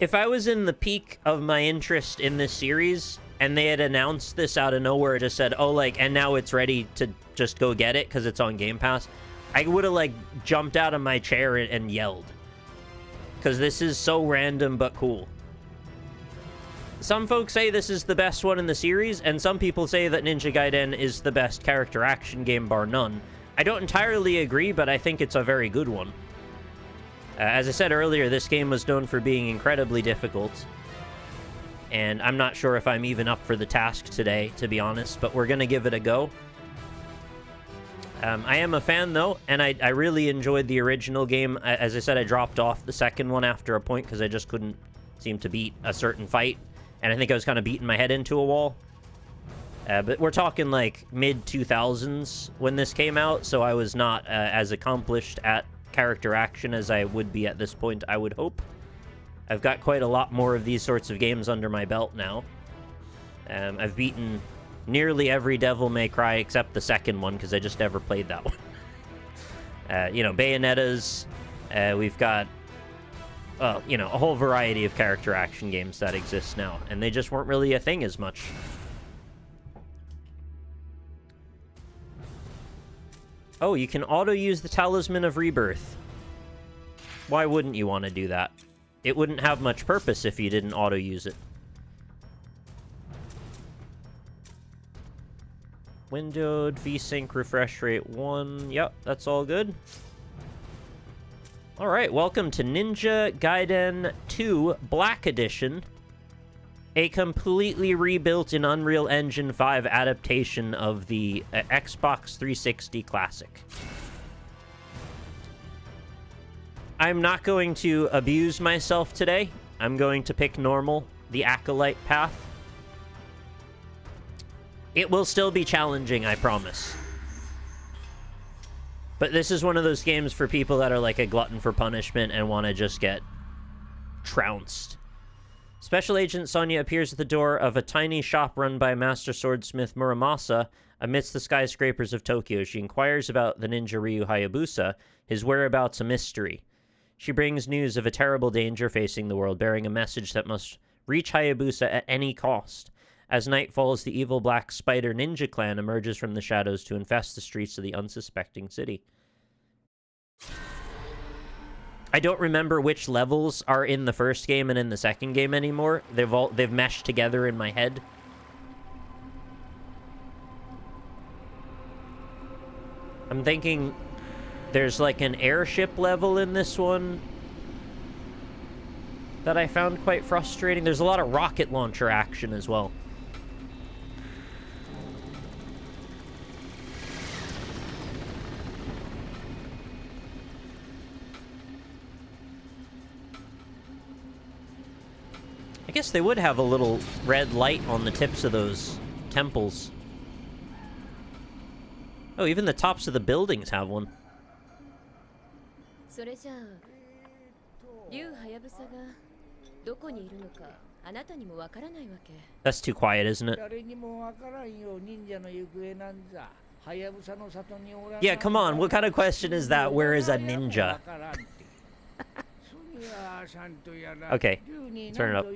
If I was in the peak of my interest in this series and they had announced this out of nowhere, just said, oh, like, and now it's ready to just go get it because it's on Game Pass, I would have, like, jumped out of my chair and yelled. Because this is so random but cool. Some folks say this is the best one in the series, and some people say that Ninja Gaiden is the best character action game, bar none. I don't entirely agree, but I think it's a very good one. As I said earlier, this game was known for being incredibly difficult. And I'm not sure if I'm even up for the task today, to be honest, but we're going to give it a go. I am a fan, though, and I really enjoyed the original game. As I said, I dropped off the second one after a point because I just couldn't seem to beat a certain fight. And I think I was kind of beating my head into a wall. But we're talking, like, mid-2000s when this came out, so I was not as accomplished at character action as I would be at this point, I would hope. I've got quite a lot more of these sorts of games under my belt now. I've beaten nearly every Devil May Cry except the second one, because I just never played that one. You know, Bayonetta's. We've got, you know, a whole variety of character action games that exist now, and they just weren't really a thing as much. Oh, you can auto-use the Talisman of Rebirth. Why wouldn't you want to do that? It wouldn't have much purpose if you didn't auto-use it. Windowed, VSync, refresh rate 1. Yep, that's all good. Alright, welcome to Ninja Gaiden 2 Black Edition. A completely rebuilt in Unreal Engine 5 adaptation of the Xbox 360 classic. I'm not going to abuse myself today. I'm going to pick normal, the Acolyte path. It will still be challenging, I promise. But this is one of those games for people that are like a glutton for punishment and want to just get trounced. Special Agent Sonya appears at the door of a tiny shop run by Master Swordsmith Muramasa amidst the skyscrapers of Tokyo. She inquires about the ninja Ryu Hayabusa, his whereabouts a mystery. She brings news of a terrible danger facing the world, bearing a message that must reach Hayabusa at any cost. As night falls, the evil Black Spider Ninja Clan emerges from the shadows to infest the streets of the unsuspecting city. I don't remember which levels are in the first game and in the second game anymore. They've meshed together in my head. I'm thinking there's like an airship level in this one that I found quite frustrating. There's a lot of rocket launcher action as well. I guess they would have a little red light on the tips of those temples. Oh, even the tops of the buildings have one. That's too quiet, isn't it? Yeah, come on. What kind of question is that? Where is a ninja? Okay, turn it up.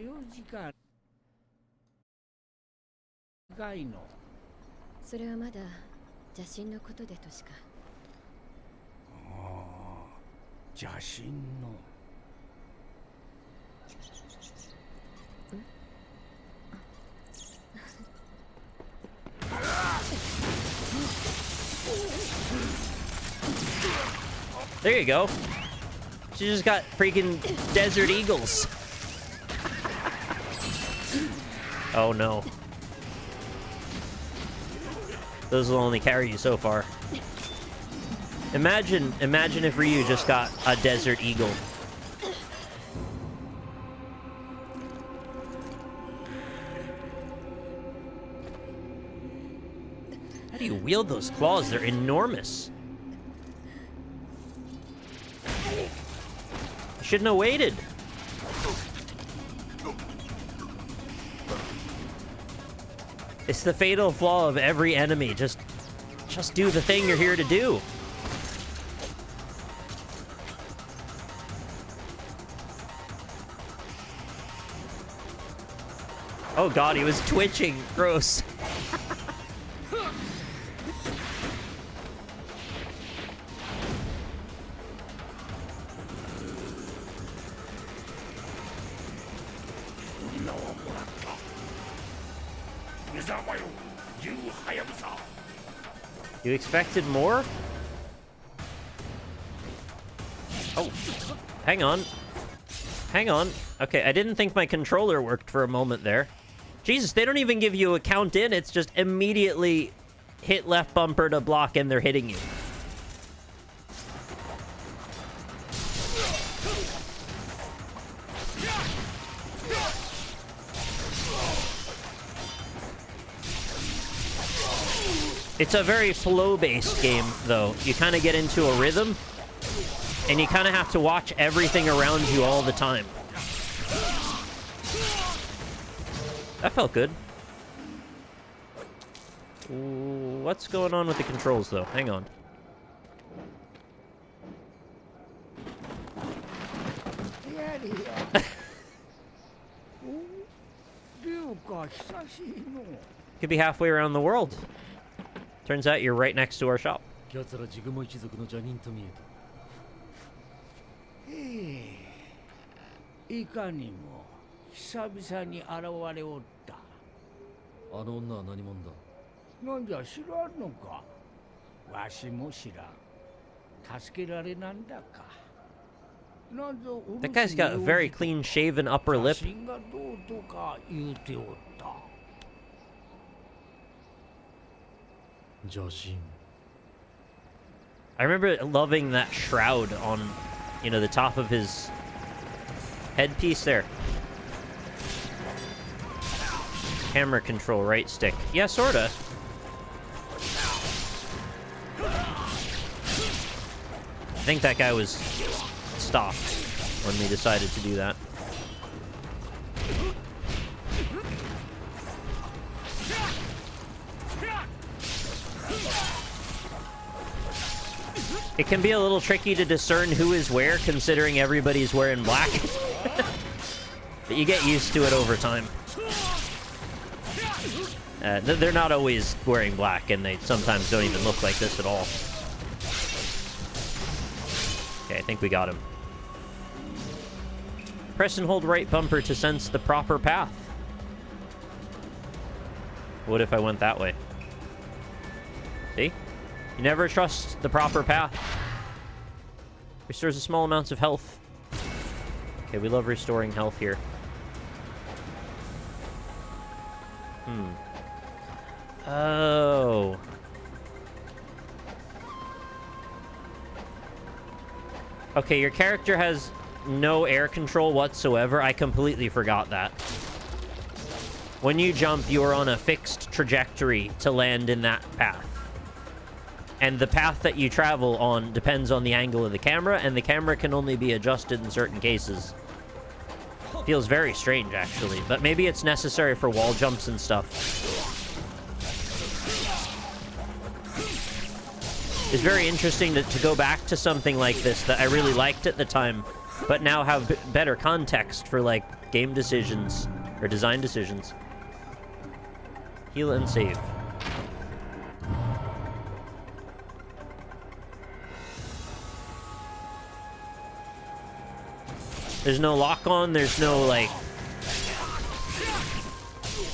There you go. She just got freaking desert eagles. Oh no. Those will only carry you so far. Imagine if Ryu just got a desert eagle. How do you wield those claws? They're enormous. Shouldn't have waited. It's the fatal flaw of every enemy. Just do the thing you're here to do. Oh god, he was twitching. Gross. You expected more? Oh, hang on. Hang on. Okay, I didn't think my controller worked for a moment there. Jesus, they don't even give you a count in. It's just immediately hit left bumper to block and they're hitting you. It's a very flow-based game, though. You kind of get into a rhythm, and you kind of have to watch everything around you all the time. That felt good. Ooh, what's going on with the controls, though? Hang on. Could be halfway around the world. Turns out you're right next to our shop. That guy's got a very clean-shaven upper lip. I remember loving that shroud on, you know, the top of his headpiece there. Camera control, right stick. Yeah, sorta. I think that guy was stopped when we decided to do that. It can be a little tricky to discern who is where, considering everybody's wearing black. But you get used to it over time. They're not always wearing black, and they sometimes don't even look like this at all. Okay, I think we got him. Press and hold right bumper to sense the proper path. What if I went that way? See? You never trust the proper path. Restores a small amounts of health. Okay, we love restoring health here. Oh. Okay, your character has no air control whatsoever. I completely forgot that. When you jump, you are on a fixed trajectory to land in that path. And the path that you travel on depends on the angle of the camera, and the camera can only be adjusted in certain cases. Feels very strange, actually, but maybe it's necessary for wall jumps and stuff. It's very interesting to go back to something like this that I really liked at the time, but now have better context for, like, game decisions or design decisions. Heal and save. There's no lock-on, there's no, like,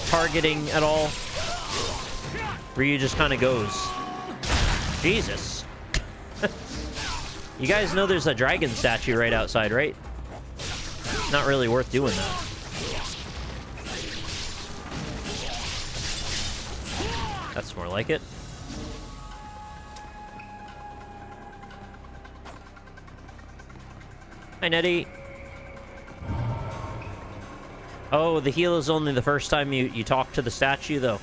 targeting at all. Ryu just kind of goes. Jesus. You guys know there's a dragon statue right outside, right? Not really worth doing that. That's more like it. Hi, Nettie. Oh, the heal is only the first time you talk to the statue, though.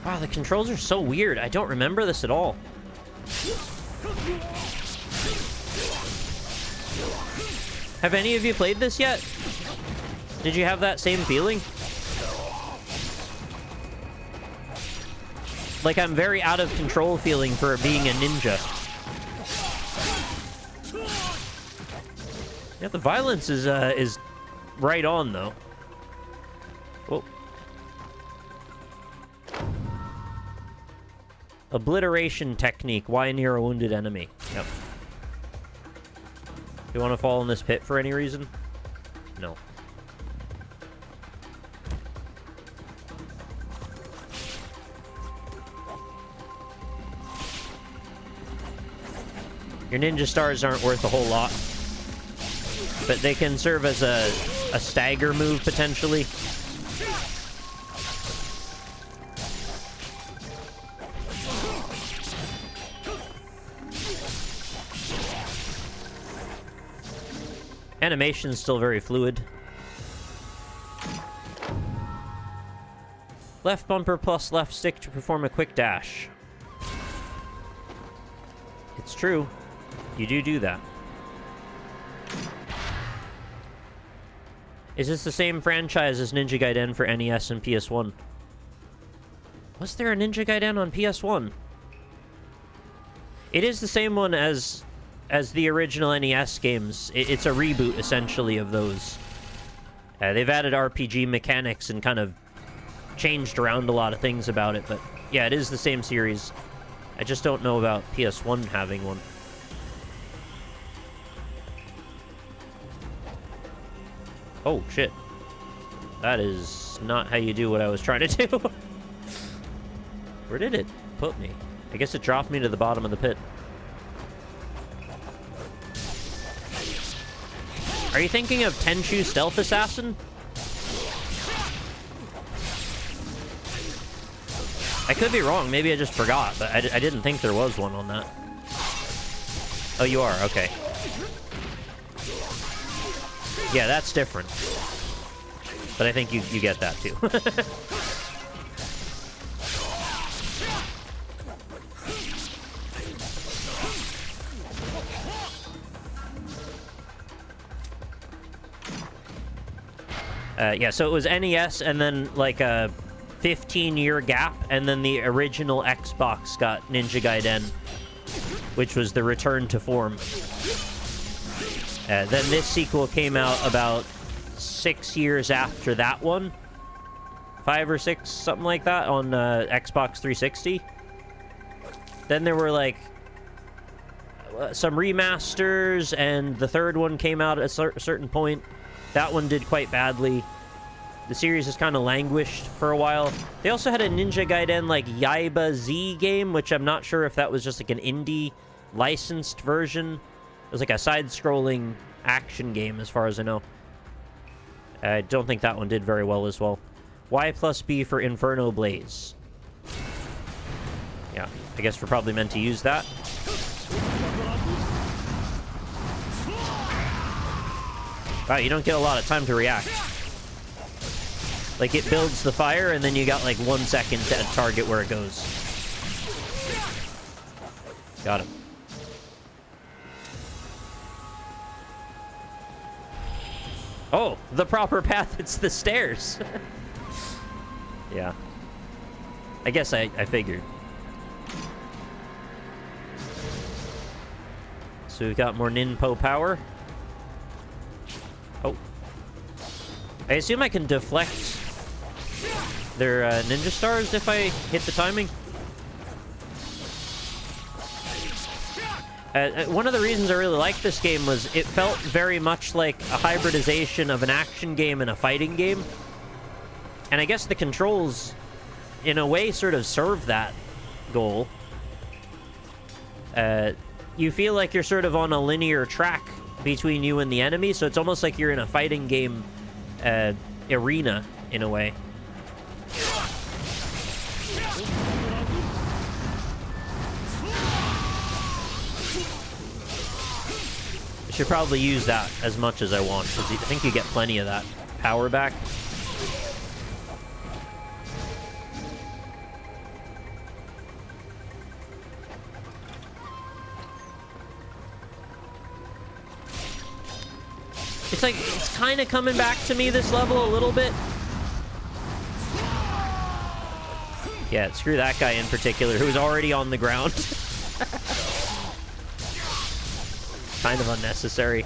Wow, the controls are so weird. I don't remember this at all. Have any of you played this yet? Did you have that same feeling? like I'm very out of control feeling for being a ninja. Yeah, the violence is right on, though. Whoa. Obliteration technique. Why near a wounded enemy? Yep. You want to fall in this pit for any reason? No. Your ninja stars aren't worth a whole lot, but they can serve as a stagger move, potentially. Animation's still very fluid. Left bumper plus left stick to perform a quick dash. It's true. You do that. Is this the same franchise as Ninja Gaiden for NES and PS1? Was there a Ninja Gaiden on PS1? It is the same one as the original NES games. It's a reboot, essentially, of those. They've added RPG mechanics and kind of changed around a lot of things about it, but yeah, it is the same series. I just don't know about PS1 having one. Oh, shit. That is not how you do what I was trying to do. Where did it put me? I guess it dropped me to the bottom of the pit. Are you thinking of Tenchu Stealth Assassin? I could be wrong. Maybe I just forgot, but I didn't think there was one on that. Oh, you are? Okay. Yeah, that's different. But I think you get that, too. Yeah, so it was NES, and then, like, a 15-year gap, and then the original Xbox got Ninja Gaiden, which was the return to form. Then this sequel came out about 6 years after that one. 5 or 6, something like that, on Xbox 360. Then there were, like, some remasters, and the third one came out at a certain point. That one did quite badly. The series has kind of languished for a while. They also had a Ninja Gaiden, like, Yaiba Z game, which I'm not sure if that was just, like, an indie licensed version. It was, like, a side-scrolling action game, as far as I know. I don't think that one did very well as well. Y plus B for Inferno Blaze. Yeah, I guess we're probably meant to use that. Wow, you don't get a lot of time to react. Like, it builds the fire, and then you got, like, 1 second to target where it goes. Got him. Oh, the proper path, it's the stairs. Yeah. I guess I figured. So we've got more Ninpo power. Oh. I assume I can deflect their ninja stars if I hit the timing. One of the reasons I really liked this game was it felt very much like a hybridization of an action game and a fighting game. And I guess the controls, in a way, sort of serve that goal. You feel like you're sort of on a linear track between you and the enemy, so it's almost like you're in a fighting game arena, in a way. I should probably use that as much as I want, because I think you get plenty of that power back. It's like, it's kind of coming back to me, this level, a little bit. Yeah, screw that guy in particular, who's already on the ground. Kind of unnecessary.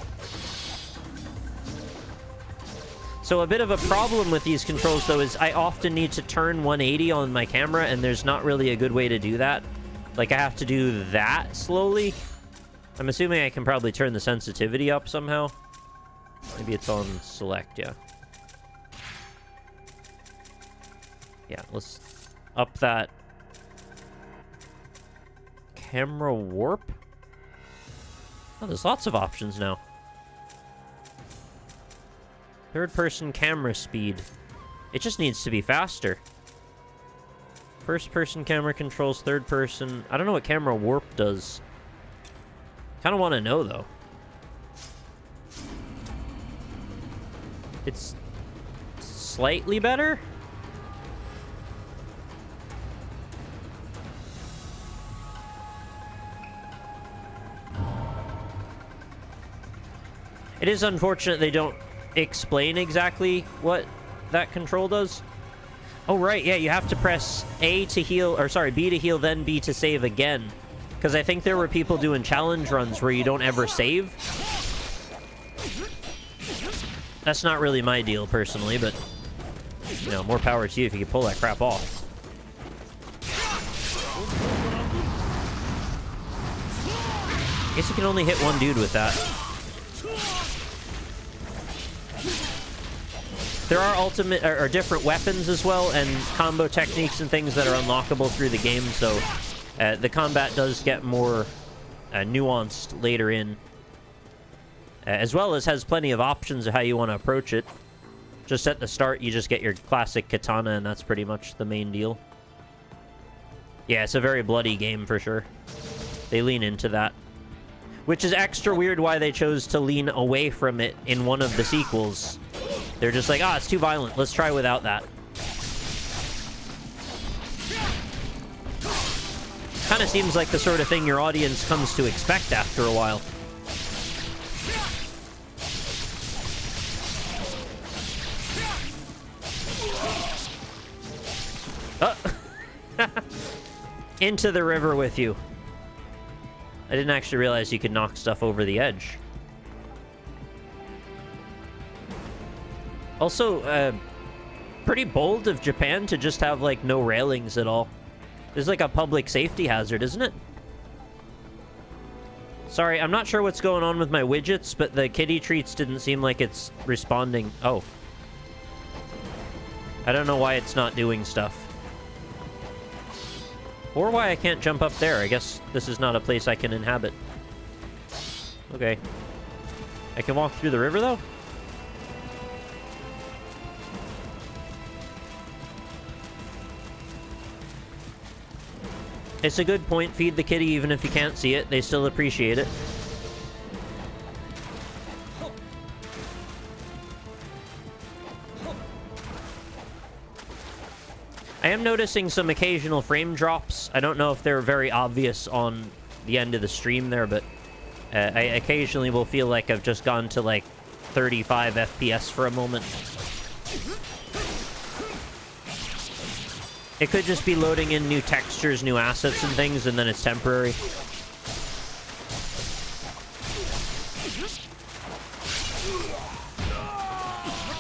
So a bit of a problem with these controls, though, is I often need to turn 180 on my camera, and there's not really a good way to do that. Like, I have to do that slowly. I'm assuming I can probably turn the sensitivity up somehow. Maybe it's on select, yeah. Yeah, let's up that camera warp. Oh, there's lots of options now. Third-person camera speed. It just needs to be faster. First-person camera controls third-person. I don't know what camera warp does. Kind of want to know, though. It's slightly better? It is unfortunate they don't explain exactly what that control does. Oh, right, yeah, you have to press A to heal, or sorry, B to heal, then B to save again. Because I think there were people doing challenge runs where you don't ever save. That's not really my deal, personally, but, you know, more power to you if you can pull that crap off. I guess you can only hit one dude with that. There are ultimate or different weapons as well, and combo techniques and things that are unlockable through the game, so the combat does get more nuanced later in, as well as has plenty of options of how you want to approach it. Just at the start, you just get your classic katana, and that's pretty much the main deal. Yeah, it's a very bloody game for sure. They lean into that. Which is extra weird why they chose to lean away from it in one of the sequels. They're just like, ah, it's too violent. Let's try without that. Kind of seems like the sort of thing your audience comes to expect after a while. Into the river with you. I didn't actually realize you could knock stuff over the edge. Also, pretty bold of Japan to just have, like, no railings at all. This is like a public safety hazard, isn't it? Sorry, I'm not sure what's going on with my widgets, but the kitty treats didn't seem like it's responding. Oh. I don't know why it's not doing stuff. Or why I can't jump up there. I guess this is not a place I can inhabit. Okay. I can walk through the river, though? It's a good point. Feed the kitty even if you can't see it. They still appreciate it. I am noticing some occasional frame drops. I don't know if they're very obvious on the end of the stream there, but I occasionally will feel like I've just gone to like 35 FPS for a moment. It could just be loading in new textures, new assets and things, and then it's temporary.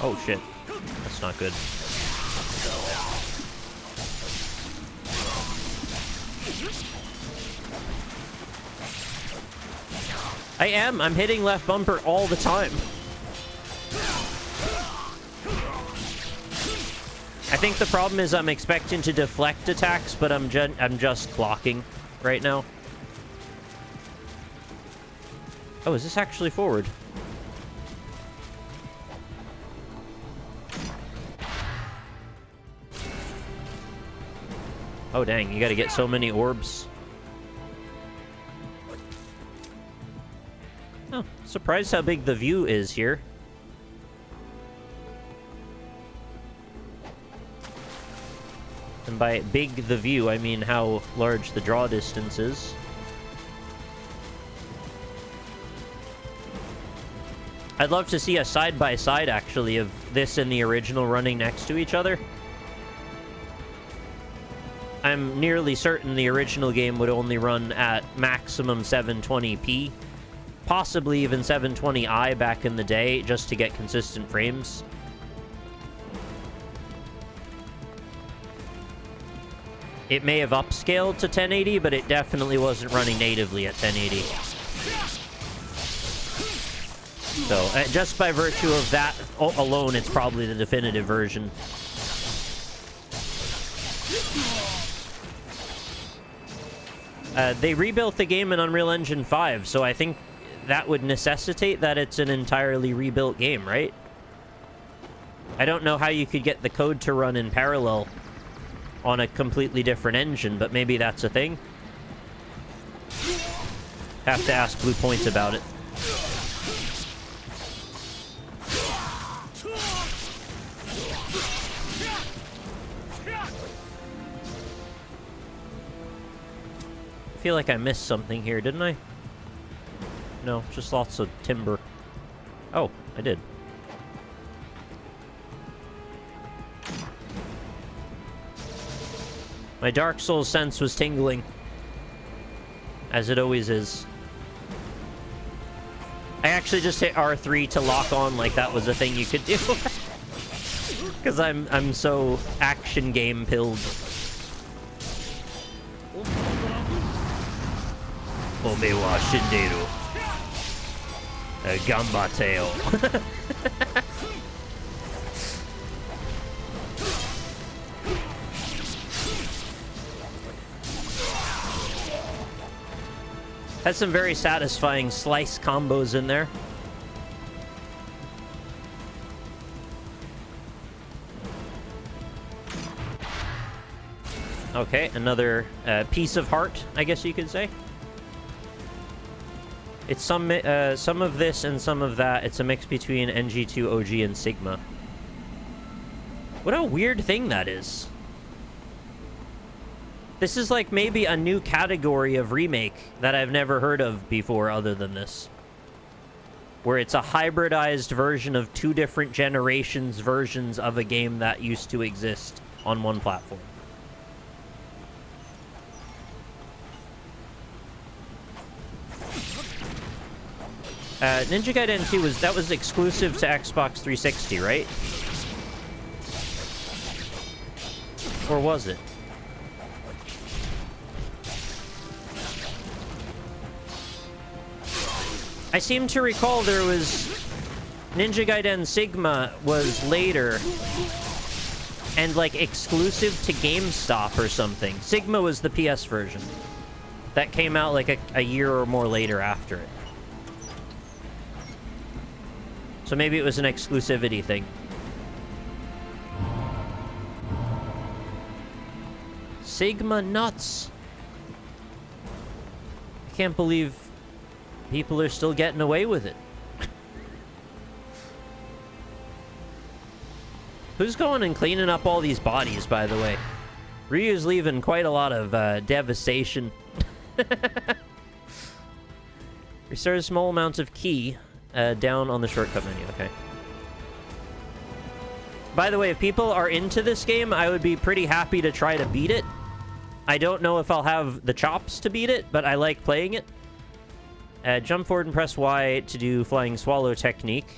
Oh shit. That's not good. I am. I'm hitting left bumper all the time. I think the problem is I'm expecting to deflect attacks, but I'm just blocking right now. Oh, is this actually forward? Oh, dang. You gotta get so many orbs. Oh, surprised how big the view is here. And by big the view, I mean how large the draw distance is. I'd love to see a side-by-side, actually, of this and the original running next to each other. I'm nearly certain the original game would only run at maximum 720p, possibly even 720i back in the day, just to get consistent frames. It may have upscaled to 1080, but it definitely wasn't running natively at 1080. So, just by virtue of that alone, it's probably the definitive version. They rebuilt the game in Unreal Engine 5, so I think that would necessitate that it's an entirely rebuilt game, right? I don't know how you could get the code to run in parallel on a completely different engine, but maybe that's a thing. Have to ask Blue Point about it. I feel like I missed something here, didn't I? No, just lots of timber. Oh, I did. My Dark Souls sense was tingling. As it always is. I actually just hit R3 to lock on like that was a thing you could do. Because I'm so action game pilled. Ome wa shinderu. Gambateo. Has some very satisfying slice combos in there. Okay, another piece of heart, I guess you could say. It's some of this and some of that. It's a mix between NG2, OG, and Sigma. What a weird thing that is. This is like maybe a new category of remake that I've never heard of before other than this. Where it's a hybridized version of two different generations versions of a game that used to exist on one platform. Ninja Gaiden 2 was exclusive to Xbox 360, right? Or was it? I seem to recall there was Ninja Gaiden Sigma was later and like exclusive to GameStop or something. Sigma was the PS version that came out like a year or more later after it. So maybe it was an exclusivity thing. Sigma nuts. I can't believe people are still getting away with it. Who's going and cleaning up all these bodies, by the way? Ryu's leaving quite a lot of devastation. Restore a small amount of key down on the shortcut menu. Okay. By the way, if people are into this game, I would be pretty happy to try to beat it. I don't know if I'll have the chops to beat it, but I like playing it. Jump forward and press Y to do Flying Swallow technique.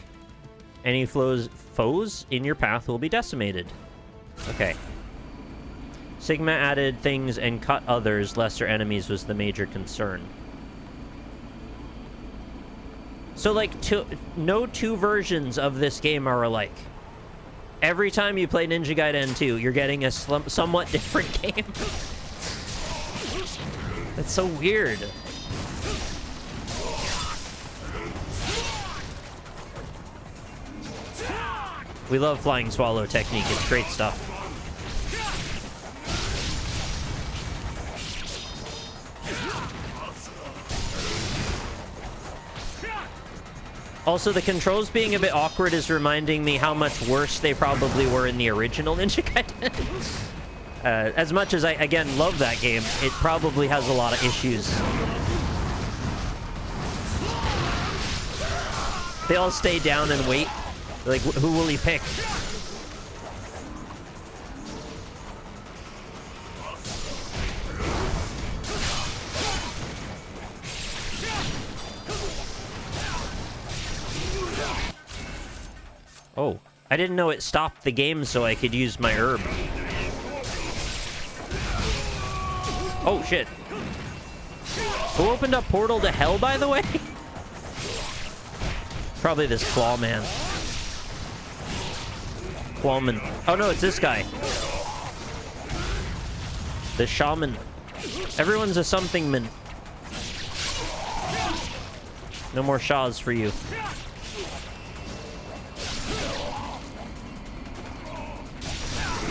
Any foes in your path will be decimated. Okay. Sigma added things and cut others. Lesser enemies was the major concern. So, like, no two versions of this game are alike. Every time you play Ninja Gaiden 2, you're getting a somewhat different game. That's so weird. We love Flying Swallow technique. It's great stuff. Also, the controls being a bit awkward is reminding me how much worse they probably were in the original Ninja Gaiden. As much as I, again, love that game, it probably has a lot of issues. They all stay down and wait. Like, who will he pick? I didn't know it stopped the game so I could use my herb. Oh, shit. Who opened up Portal to Hell, by the way? Probably this Clawman. Clawman. Oh, no, it's this guy. The Shaman. Everyone's a something-man. No more Shaws for you.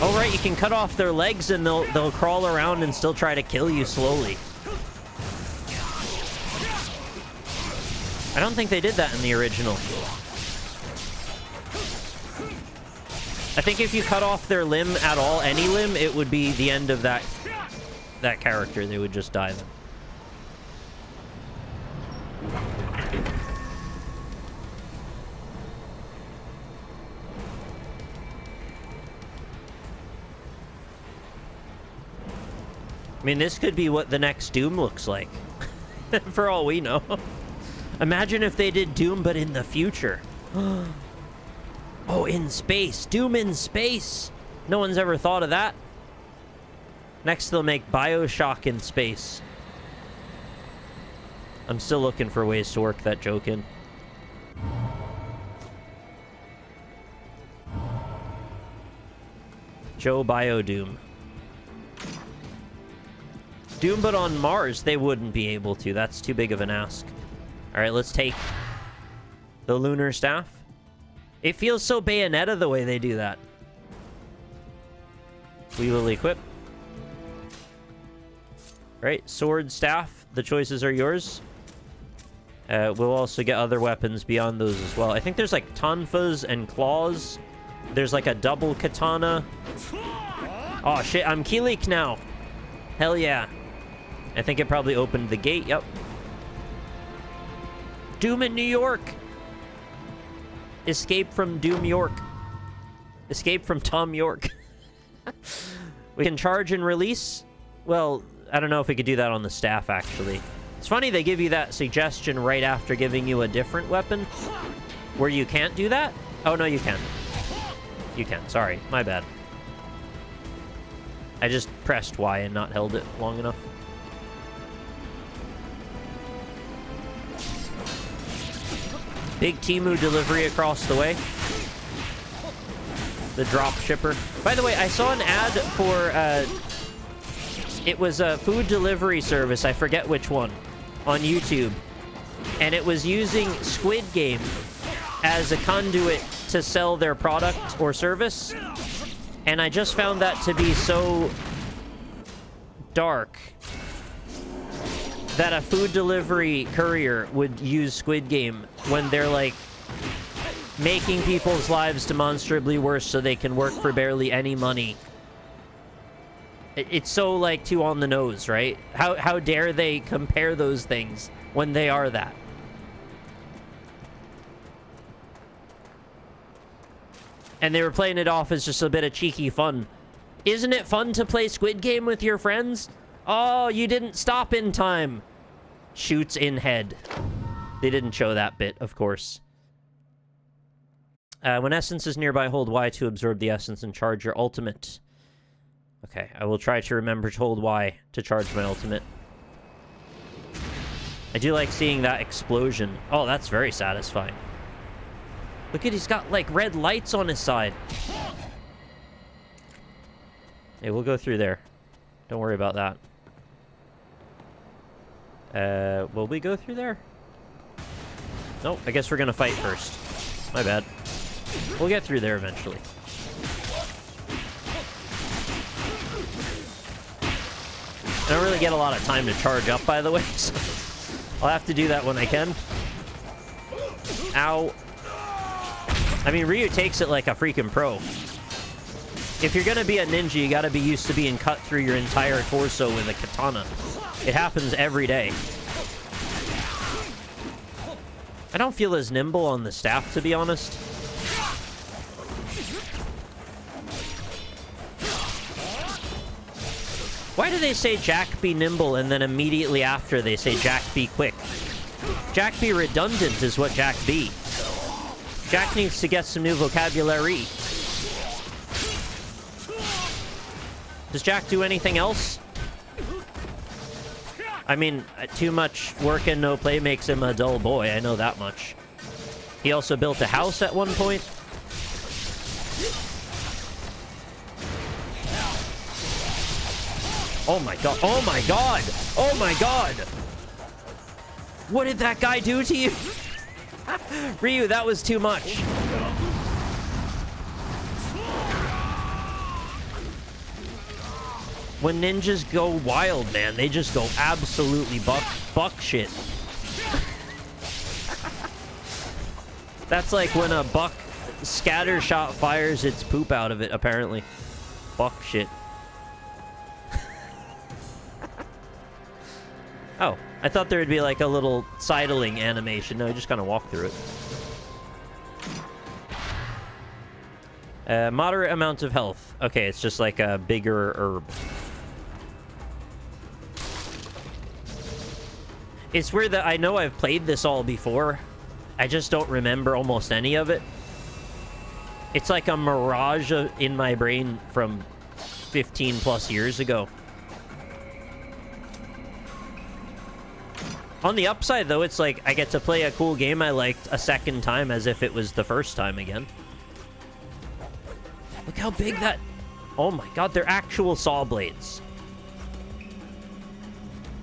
Oh, right, you can cut off their legs and they'll crawl around and still try to kill you slowly. I don't think they did that in the original. I think if you cut off their limb at all, any limb, it would be the end of that character. They would just die then. I mean, this could be what the next Doom looks like. For all we know. Imagine if they did Doom, but in the future. Oh, in space. Doom in space. No one's ever thought of that. Next, they'll make BioShock in space. I'm still looking for ways to work that joke in. Joe Biodoom. Doom, but on Mars, they wouldn't be able to. That's too big of an ask. All right, let's take the lunar staff. It feels so Bayonetta the way they do that. We will equip. All right, sword, staff. The choices are yours. We'll also get other weapons beyond those as well. I think there's like tonfas and claws. There's like a double katana. Oh shit, I'm Kilik now. Hell yeah. I think it probably opened the gate. Yep. Doom in New York. Escape from Doom York. Escape from Tom York. We can charge and release. Well, I don't know if we could do that on the staff, actually. It's funny they give you that suggestion right after giving you a different weapon. Where you can't do that? Oh, no, you can. You can. Sorry. My bad. I just pressed Y and not held it long enough. Big Temu delivery across the way. The drop shipper. By the way, I saw an ad for, it was a food delivery service, I forget which one, on YouTube. And it was using Squid Game as a conduit to sell their product or service. And I just found that to be so dark that a food delivery courier would use Squid Game when they're, like, making people's lives demonstrably worse so they can work for barely any money. It's so, like, too on the nose, right? How dare they compare those things when they are that? And they were playing it off as just a bit of cheeky fun. Isn't it fun to play Squid Game with your friends? Oh, you didn't stop in time. Shoots in head. They didn't show that bit, of course. When essence is nearby, hold Y to absorb the essence and charge your ultimate. Okay, I will try to remember to hold Y to charge my ultimate. I do like seeing that explosion. Oh, that's very satisfying. Look at, he's got, like, red lights on his side. Hey, we'll go through there. Don't worry about that. Will we go through there? Nope, I guess we're gonna fight first. My bad. We'll get through there eventually. I don't really get a lot of time to charge up, by the way, so I'll have to do that when I can. Ow. I mean, Ryu takes it like a freaking pro. If you're gonna be a ninja, you gotta be used to being cut through your entire torso with a katana. It happens every day. I don't feel as nimble on the staff, to be honest. Why do they say Jack be nimble and then immediately after they say Jack be quick? Jack be redundant is what Jack be. Jack needs to get some new vocabulary. Does Jack do anything else? I mean, too much work and no play makes him a dull boy. I know that much. He also built a house at one point. Oh my god. Oh my god. Oh my god. What did that guy do to you? Ryu, that was too much. When ninjas go wild, man, they just go absolutely buck shit. That's like when a buck scatter shot fires its poop out of it, apparently. Buck shit. Oh, I thought there would be like a little sidling animation. No, you just kind of walk through it. Moderate amount of health. Okay, it's just like a bigger herb. It's weird that I know I've played this all before. I just don't remember almost any of it. It's like a mirage in my brain from 15 plus years ago. On the upside, though, it's like I get to play a cool game I liked a second time as if it was the first time again. Look how big that... Oh my god, they're actual saw blades.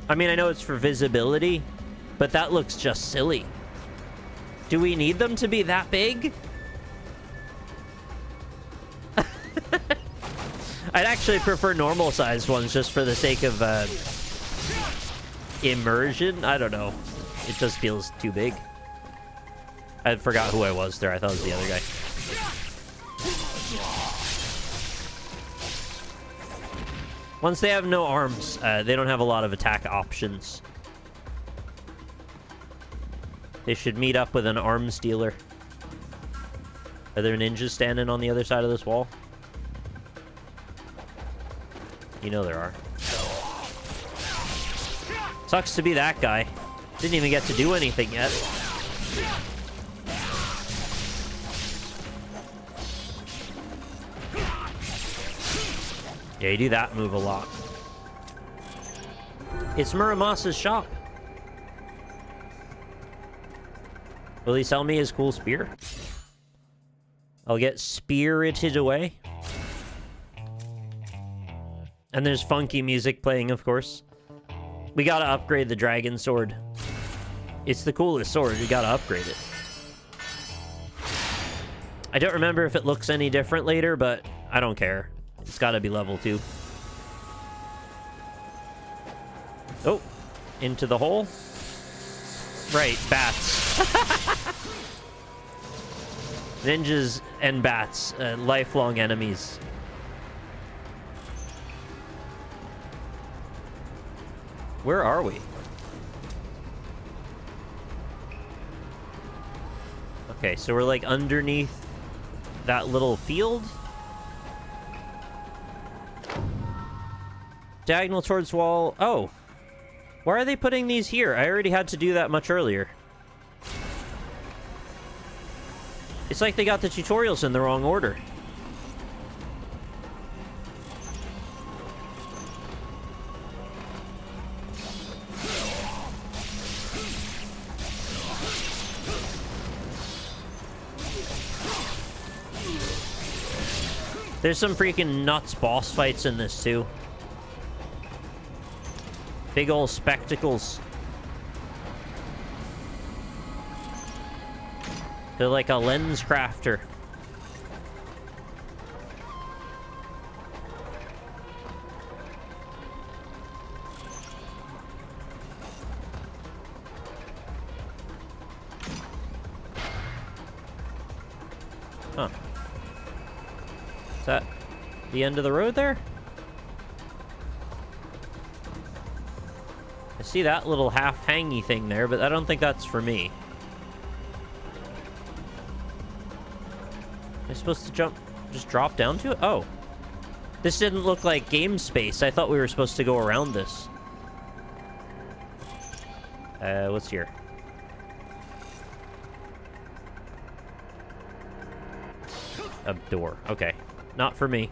I mean, I know it's for visibility, but that looks just silly. Do we need them to be that big? I'd actually prefer normal-sized ones just for the sake of immersion. I don't know. It just feels too big. I forgot who I was there. I thought it was the other guy. Once they have no arms, they don't have a lot of attack options. They should meet up with an arms dealer. Are there ninjas standing on the other side of this wall? You know there are. Sucks to be that guy. Didn't even get to do anything yet. Yeah, you do that move a lot. It's Muramasa's shop. Will he sell me his cool spear? I'll get spirited away. And there's funky music playing, of course. We gotta upgrade the dragon sword. It's the coolest sword. We gotta upgrade it. I don't remember if it looks any different later, but I don't care. It's gotta be level 2. Oh, into the hole. Right, bats. Ninjas and bats, lifelong enemies. Where are we? Okay, so we're like underneath that little field. Diagonal towards wall. Oh. Why are they putting these here? I already had to do that much earlier. It's like they got the tutorials in the wrong order. There's some freaking nuts boss fights in this too. Big old spectacles. They're like a lens crafter. Huh. Is that the end of the road there? I see that little half-hangy thing there, but I don't think that's for me. Am I supposed to jump, just drop down to it? Oh. This didn't look like game space. I thought we were supposed to go around this. What's here? a door. Okay. Not for me.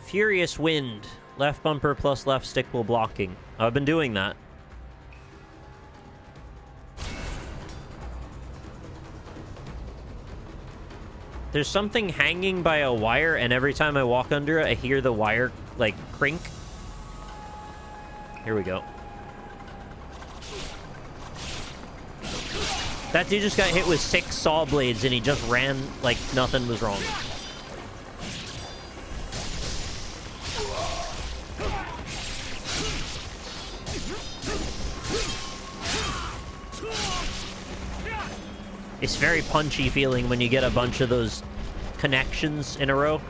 Furious Wind. Left bumper plus left stick while blocking. I've been doing that. There's something hanging by a wire, and every time I walk under it, I hear the wire, like, crink. Here we go. That dude just got hit with 6 saw blades, and he just ran like nothing was wrong. It's very punchy feeling when you get a bunch of those connections in a row.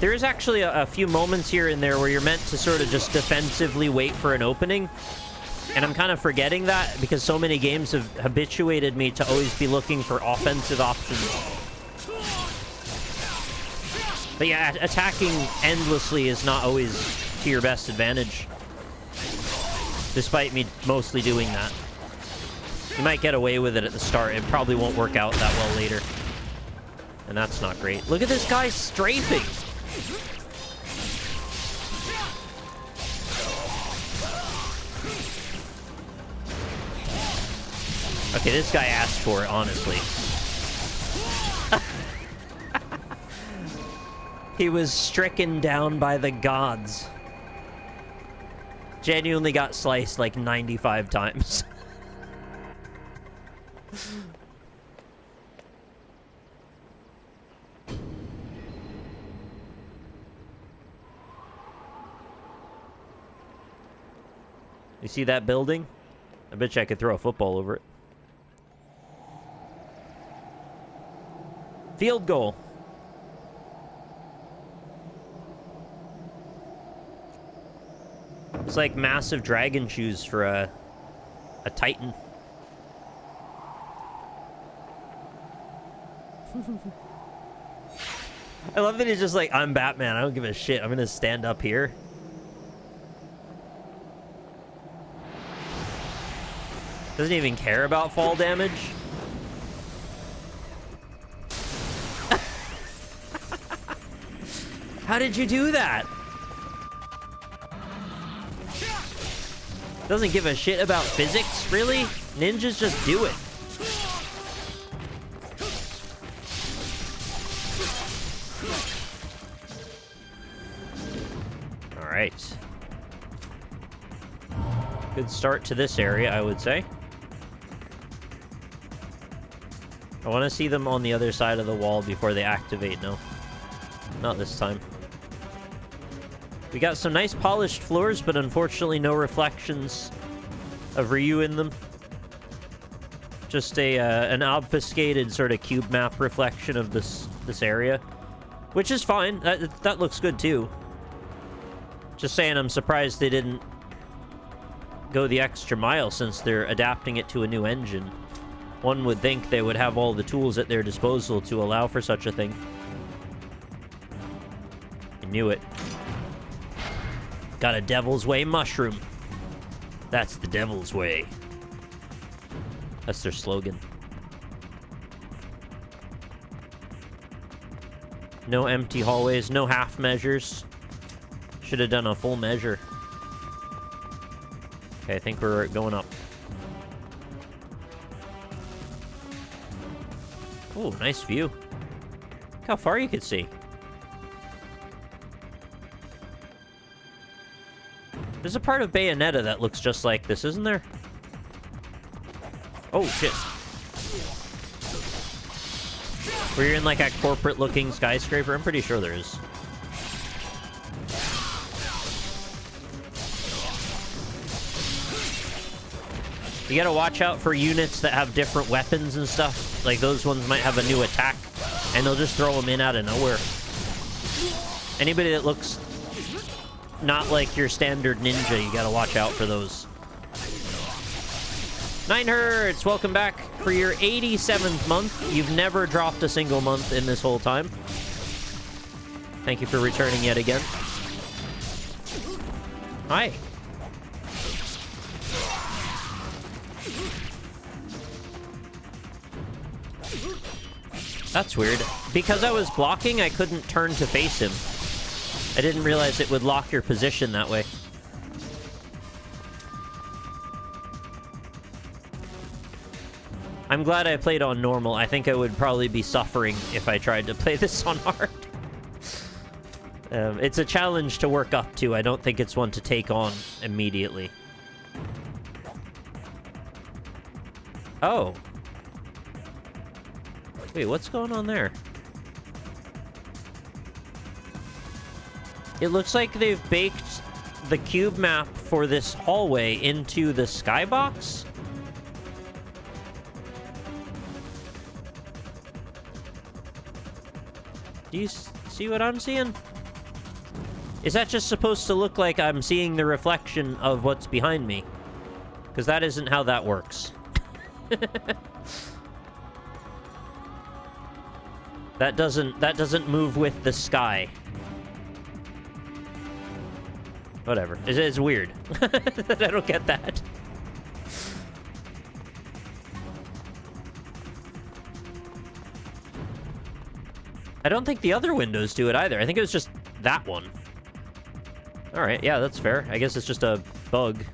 There is actually a few moments here and there where you're meant to sort of just defensively wait for an opening. And I'm kind of forgetting that because so many games have habituated me to always be looking for offensive options. But yeah, attacking endlessly is not always to your best advantage. Despite me mostly doing that. You might get away with it at the start. It probably won't work out that well later. And that's not great. Look at this guy strafing! Okay, this guy asked for it, honestly. He was stricken down by the gods. Genuinely got sliced like 95 times. You see that building? I bet you I could throw a football over it. Field goal. It's like massive dragon shoes for a Titan. I love that he's just like, I'm Batman. I don't give a shit. I'm gonna stand up here. Doesn't even care about fall damage. How did you do that? Doesn't give a shit about physics, really? Ninjas just do it. All right. Good start to this area, I would say. I want to see them on the other side of the wall before they activate. No, not this time. We got some nice polished floors, but unfortunately no reflections of Ryu in them. Just an obfuscated sort of cube map reflection of this area, which is fine. That looks good too. Just saying, I'm surprised they didn't go the extra mile since they're adapting it to a new engine. One would think they would have all the tools at their disposal to allow for such a thing. I knew it. Got a Devil's Way mushroom. That's the Devil's Way. That's their slogan. No empty hallways, no half measures. Should have done a full measure. Okay, I think we're going up. Oh, nice view. Look how far you could see. There's a part of Bayonetta that looks just like this, isn't there? Oh, shit. Where you're in like a corporate-looking skyscraper? I'm pretty sure there is. You gotta watch out for units that have different weapons and stuff. Like, those ones might have a new attack, and they'll just throw them in out of nowhere. Anybody that looks not like your standard ninja, you gotta watch out for those. 9 Hertz, welcome back. for your 87th month, you've never dropped a single month in this whole time. Thank you for returning yet again. Hi. That's weird. Because I was blocking, I couldn't turn to face him. I didn't realize it would lock your position that way. I'm glad I played on normal. I think I would probably be suffering if I tried to play this on hard. It's a challenge to work up to. I don't think it's one to take on immediately. Oh. Wait, what's going on there? It looks like they've baked the cube map for this hallway into the skybox. Do you see what I'm seeing? Is that just supposed to look like I'm seeing the reflection of what's behind me? Because that isn't how that works. That doesn't move with the sky. Whatever. It's weird. I don't get that. I don't think the other windows do it either. I think it was just that one. Alright, yeah, that's fair. I guess it's just a bug.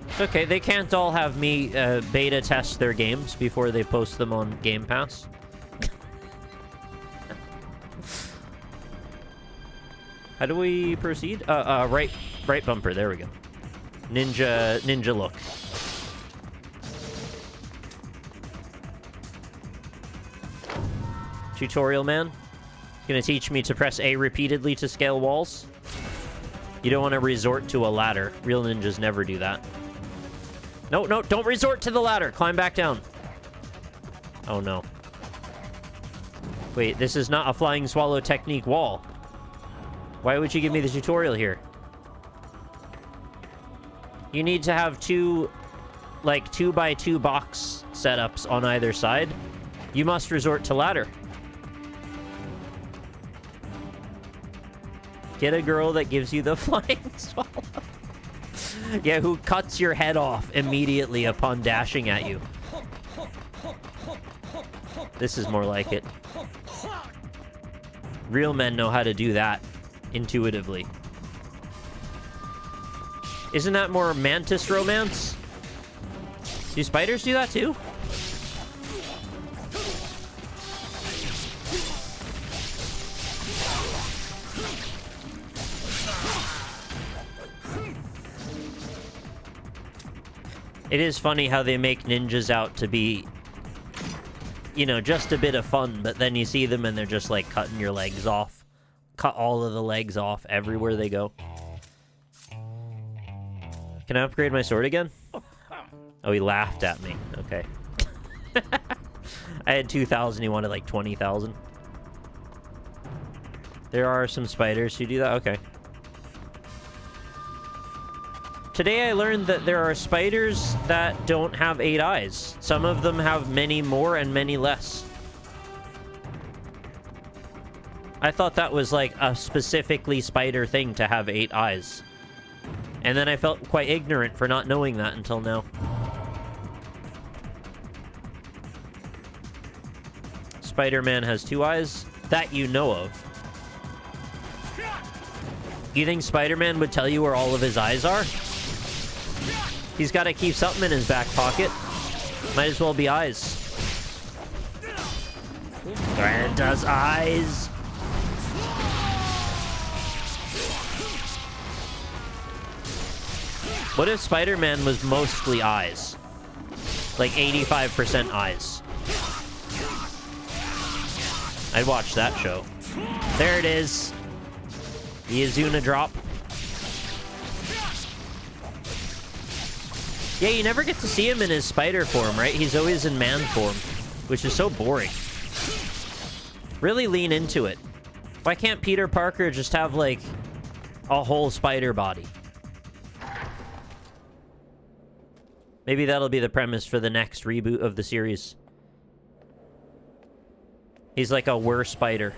It's okay, they can't all have me beta test their games before they post them on Game Pass. How do we proceed? Right bumper, there we go. Ninja look. Tutorial man? Gonna teach me to press A repeatedly to scale walls? You don't want to resort to a ladder. Real ninjas never do that. No, don't resort to the ladder. Climb back down. Oh, no. Wait, this is not a flying swallow technique wall. Why would you give me the tutorial here? You need to have two, like, 2x2 box setups on either side. You must resort to ladder. Get a girl that gives you the flying swallow. Yeah, who cuts your head off immediately upon dashing at you. This is more like it. Real men know how to do that intuitively. Isn't that more mantis romance? Do spiders do that too? It is funny how they make ninjas out to be, you know, just a bit of fun, but then you see them and they're just like cutting your legs off. Cut all of the legs off everywhere they go. Can I upgrade my sword again? Oh, he laughed at me. Okay. I had 2,000, he wanted like 20,000. There are some spiders who do that? Okay. Today I learned that there are spiders that don't have 8 eyes. Some of them have many more and many less. I thought that was like a specifically spider thing to have 8 eyes. And then I felt quite ignorant for not knowing that until now. Spider-Man has 2 eyes? That you know of. You think Spider-Man would tell you where all of his eyes are? He's got to keep something in his back pocket. Might as well be eyes. Grant us eyes. What if Spider-Man was mostly eyes? Like 85% eyes. I'd watch that show. There it is. The Azuna drop. Yeah, you never get to see him in his spider form, right? He's always in man form, which is so boring. Really lean into it. Why can't Peter Parker just have, like, a whole spider body? Maybe that'll be the premise for the next reboot of the series. He's like a worse spider.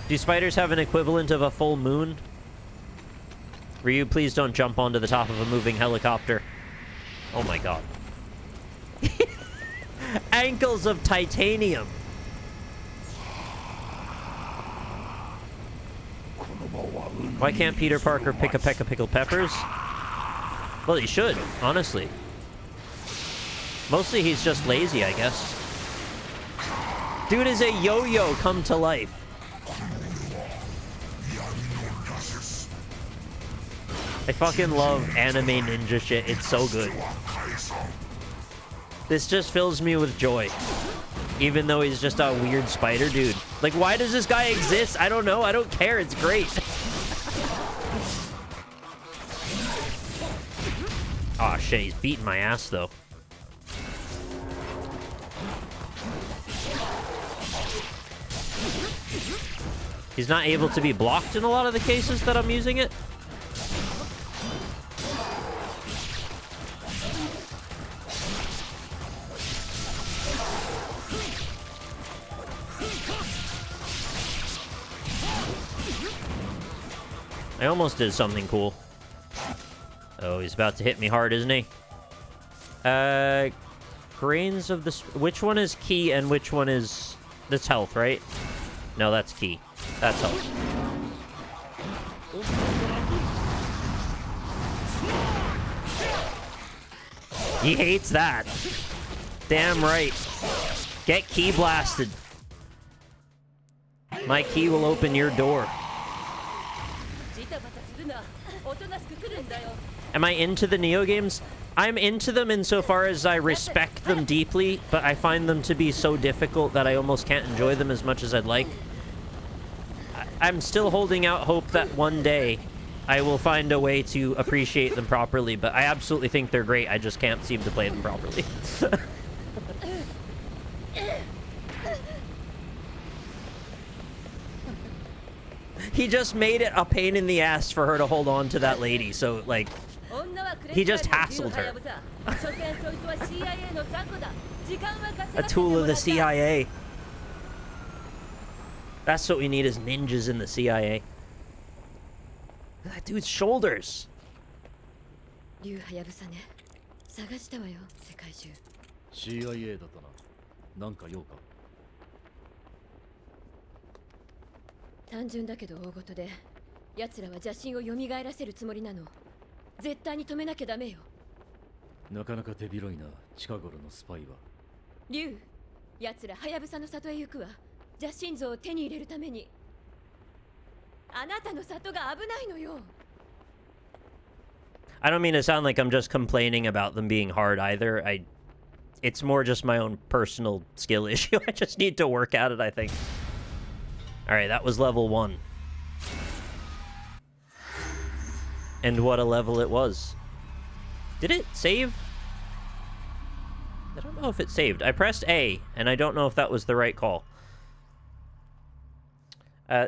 Do spiders have an equivalent of a full moon? Ryu, please don't jump onto the top of a moving helicopter. Oh my god. Ankles of titanium. Why can't Peter Parker pick a peck of pickled peppers? Well, he should, honestly. Mostly he's just lazy, I guess. Dude is a yo-yo come to life. I fucking love anime ninja shit. It's so good. This just fills me with joy. Even though he's just a weird spider dude. Like, why does this guy exist? I don't know. I don't care. It's great. Aw, shit. He's beating my ass, though. He's not able to be blocked in a lot of the cases that I'm using it. I almost did something cool. Oh, he's about to hit me hard, isn't he? Grains of the... Which one is key and which one is... That's health, right? No, that's key. That's health. He hates that. Damn right. Get key blasted. My key will open your door. Am I into the Neo games? I'm into them insofar as I respect them deeply, but I find them to be so difficult that I almost can't enjoy them as much as I'd like. I'm still holding out hope that one day I will find a way to appreciate them properly, but I absolutely think they're great. I just can't seem to play them properly. He just made it a pain in the ass for her to hold on to that lady, so, like, he just hassled her. A tool of the CIA. That's what we need, is ninjas in the CIA. That dude's shoulders. CIA だったな。なんか用か。単純だけど大事で、奴らは邪神を蘇らせるつもりなの。絶対に止めなきゃダメよ。なかなか手広いな、近頃のスパイは。竜、奴らはやぶさの里へ行くわ。邪神像を手に入れるために。あなたの里が危ないのよ。I don't mean to sound like I'm just complaining about them being hard either. It's more just my own personal skill issue. I just need to work at it, I think. Alright, that was level 1. And what a level it was. Did it save? I don't know if it saved. I pressed A, and I don't know if that was the right call.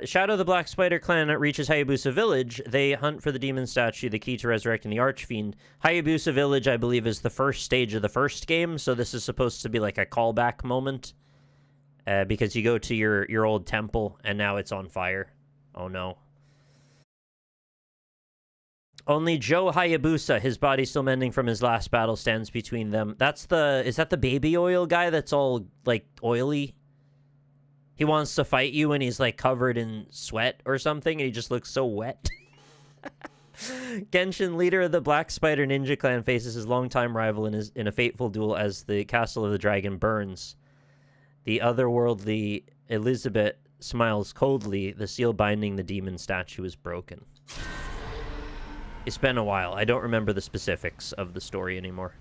Shadow of the Black Spider Clan reaches Hayabusa Village. They hunt for the demon statue, the key to resurrecting the Archfiend. Hayabusa Village, I believe, is the first stage of the first game, so this is supposed to be like a callback moment. Because you go to your old temple, and now it's on fire. Oh no. Only Joe Hayabusa, his body still mending from his last battle, stands between them. That's the... Is that the baby oil guy that's all, like, oily? He wants to fight you and he's, like, covered in sweat or something, and he just looks so wet. Genshin, leader of the Black Spider Ninja Clan, faces his longtime rival in a fateful duel as the Castle of the Dragon burns. The otherworldly Elizabeth smiles coldly. The seal binding the demon statue is broken. It's been a while. I don't remember the specifics of the story anymore.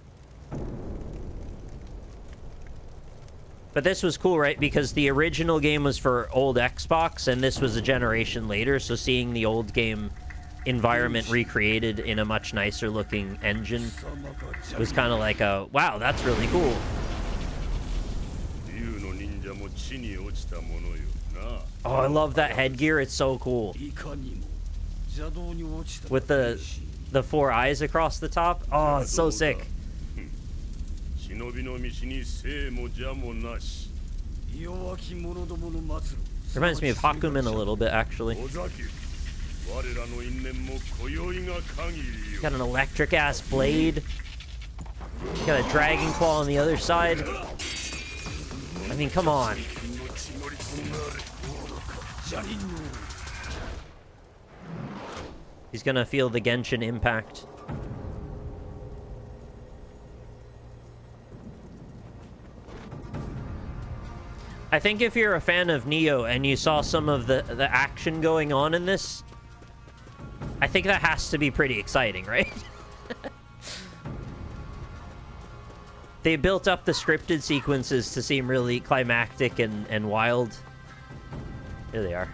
But this was cool, right? Because the original game was for old Xbox, and this was a generation later, so seeing the old game environment recreated in a much nicer looking engine was kind of like a, wow, that's really cool. Oh, I love that headgear. It's so cool. With the the 4 eyes across the top. Oh, it's so sick. 忍びの道に生も邪もなし。弱き者どもの末路。 Reminds me of Hakumen a little bit, actually. 尾崎、我らの因縁も今宵が限りよ。 Got an electric ass blade. Got a dragon claw on the other side. I mean, come on. He's gonna feel the Genshin impact. I think if you're a fan of Nioh and you saw some of the action going on in this, I think that has to be pretty exciting, right? They built up the scripted sequences to seem really climactic and wild. Here they are.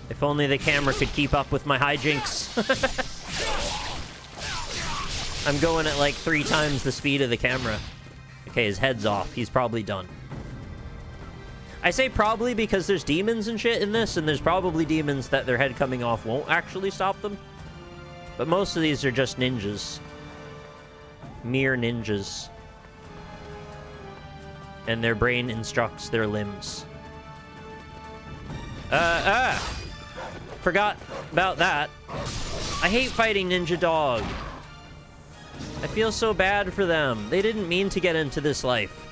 If only the camera could keep up with my hijinks. I'm going at like 3 times the speed of the camera. Okay, his head's off. He's probably done. I say probably because there's demons and shit in this, and there's probably demons that their head coming off won't actually stop them. But most of these are just ninjas. Mere ninjas. And their brain instructs their limbs. Forgot about that. I hate fighting Ninja Dog. I feel so bad for them. They didn't mean to get into this life.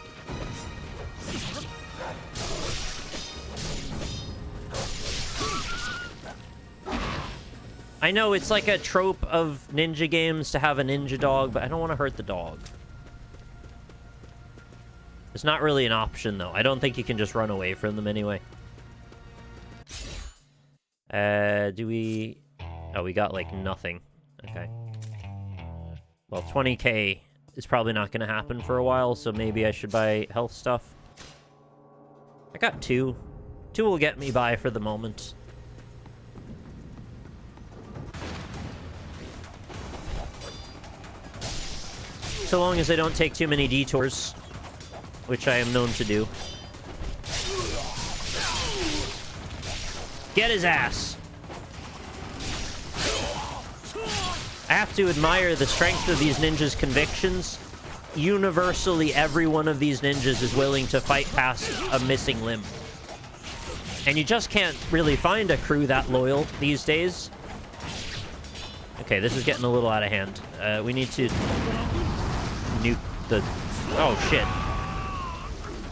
I know it's like a trope of ninja games to have a ninja dog, but I don't want to hurt the dog. It's not really an option, though. I don't think you can just run away from them anyway. Do we... Oh, we got, like, nothing. Okay. Well, 20k is probably not going to happen for a while, so maybe I should buy health stuff. I got 2. 2 will get me by for the moment. So long as I don't take too many detours, which I am known to do. Get his ass! I have to admire the strength of these ninjas' convictions. Universally, every one of these ninjas is willing to fight past a missing limb. And you just can't really find a crew that loyal these days. Okay, this is getting a little out of hand. We need to nuke the... Oh, shit.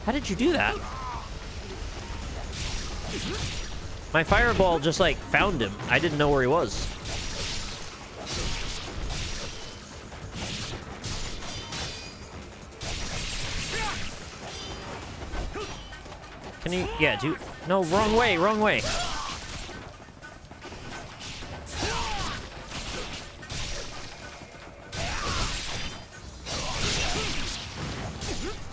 How did you do that? My fireball just, like, found him. I didn't know where he was. Can you... Yeah, do... No, wrong way, wrong way.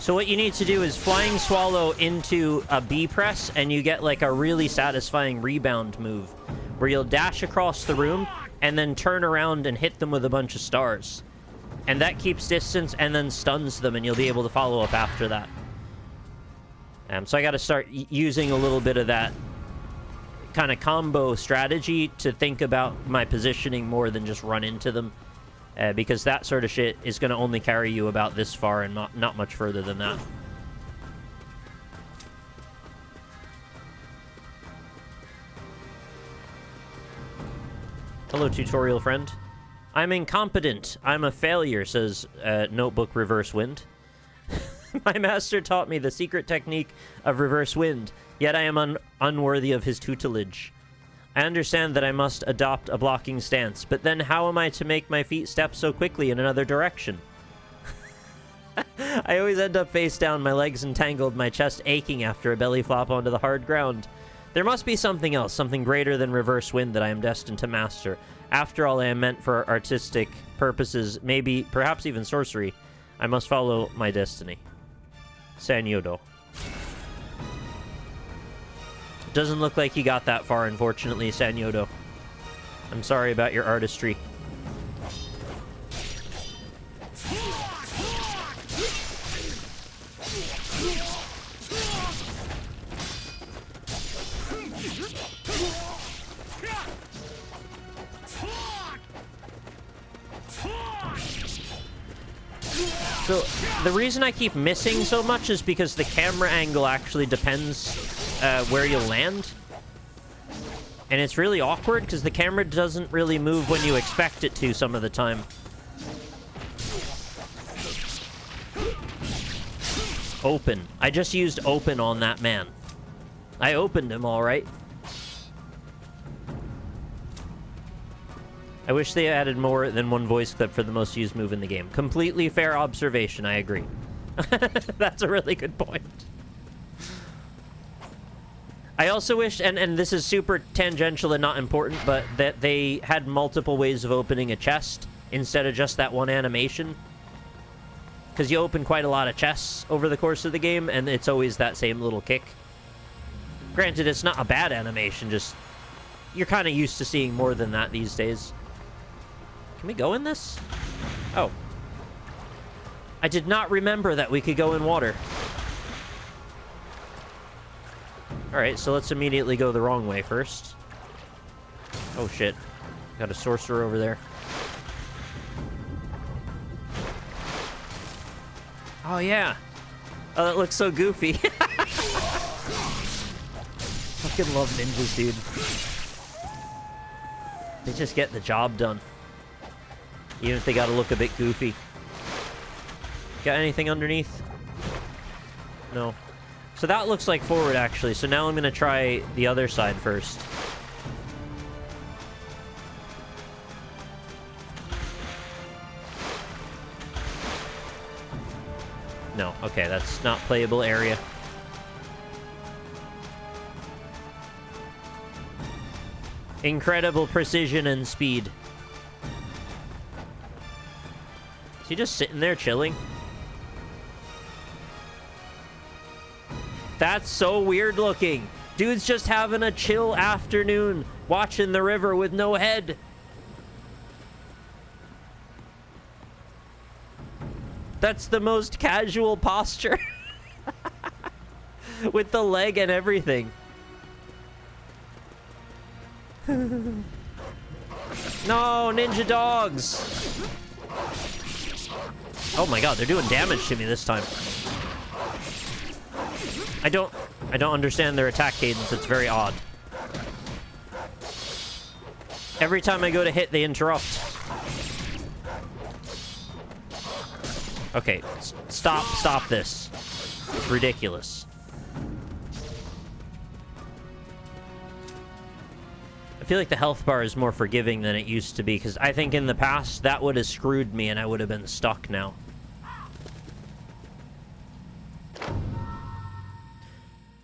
So what you need to do is flying swallow into a B press, and you get like a really satisfying rebound move, where you'll dash across the room and then turn around and hit them with a bunch of stars. And that keeps distance and then stuns them, and you'll be able to follow up after that. So I got to start using a little bit of that kind of combo strategy to think about my positioning more than just run into them. Because that sort of shit is going to only carry you about this far and not much further than that. Hello, tutorial friend. I'm incompetent. I'm a failure, says Notebook Reverse Wind. My master taught me the secret technique of reverse wind, yet I am unworthy of his tutelage. I understand that I must adopt a blocking stance, but then how am I to make my feet step so quickly in another direction? I always end up face down, my legs entangled, my chest aching after a belly flop onto the hard ground. There must be something else, something greater than reverse wind that I am destined to master. After all, I am meant for artistic purposes, maybe, perhaps even sorcery. I must follow my destiny. Sanyodo. Doesn't look like you got that far, unfortunately, Sanyodo. I'm sorry about your artistry. So, the reason I keep missing so much is because the camera angle actually depends where you land. And it's really awkward because the camera doesn't really move when you expect it to some of the time. Open. I just used open on that man. I opened him all right. I wish they added more than one voice clip for the most used move in the game. Completely fair observation, I agree. That's a really good point. I also wish, and this is super tangential and not important, but that they had multiple ways of opening a chest instead of just that one animation. Because you open quite a lot of chests over the course of the game, and it's always that same little kick. Granted, it's not a bad animation, just you're kind of used to seeing more than that these days. Can we go in this? Oh. I did not remember that we could go in water. Alright, so let's immediately go the wrong way first. Oh shit. Got a sorcerer over there. Oh yeah. Oh, that looks so goofy. Fucking love ninjas, dude. They just get the job done. Even if they gotta look a bit goofy. Got anything underneath? No. So that looks like forward, actually. So now I'm gonna try the other side first. No, okay, that's not playable area. Incredible precision and speed. Is he just sitting there chilling? That's so weird looking. Dude's just having a chill afternoon, watching the river with no head. That's the most casual posture. With the leg and everything. No, ninja dogs. Oh my god, they're doing damage to me this time. I don't understand their attack cadence. It's very odd. Every time I go to hit, they interrupt. Okay, stop this. It's ridiculous. I feel like the health bar is more forgiving than it used to be, because I think in the past that would have screwed me and I would have been stuck now.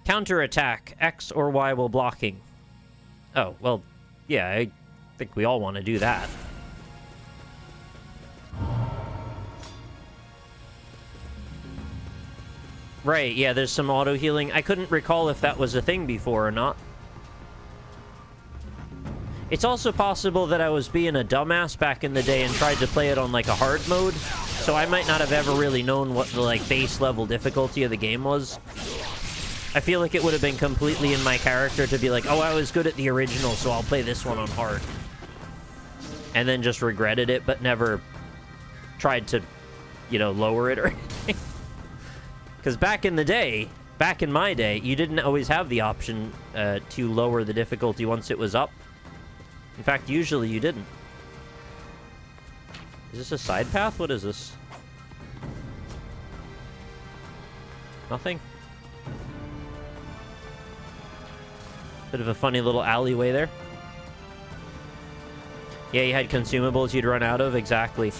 Counterattack, X or Y while blocking. Oh, well, yeah, I think we all want to do that. Right, yeah, there's some auto healing. I couldn't recall if that was a thing before or not. It's also possible that I was being a dumbass back in the day and tried to play it on like a hard mode, so I might not have ever really known what the like base level difficulty of the game was. I feel like it would have been completely in my character to be like, oh, I was good at the original, so I'll play this one on hard. And then just regretted it, but never tried to, you know, lower it or anything. Because back in the day, back in my day, you didn't always have the option to lower the difficulty once it was up. In fact, usually you didn't. Is this a side path? What is this? Nothing? Bit of a funny little alleyway there. Yeah, you had consumables you'd run out of. Exactly.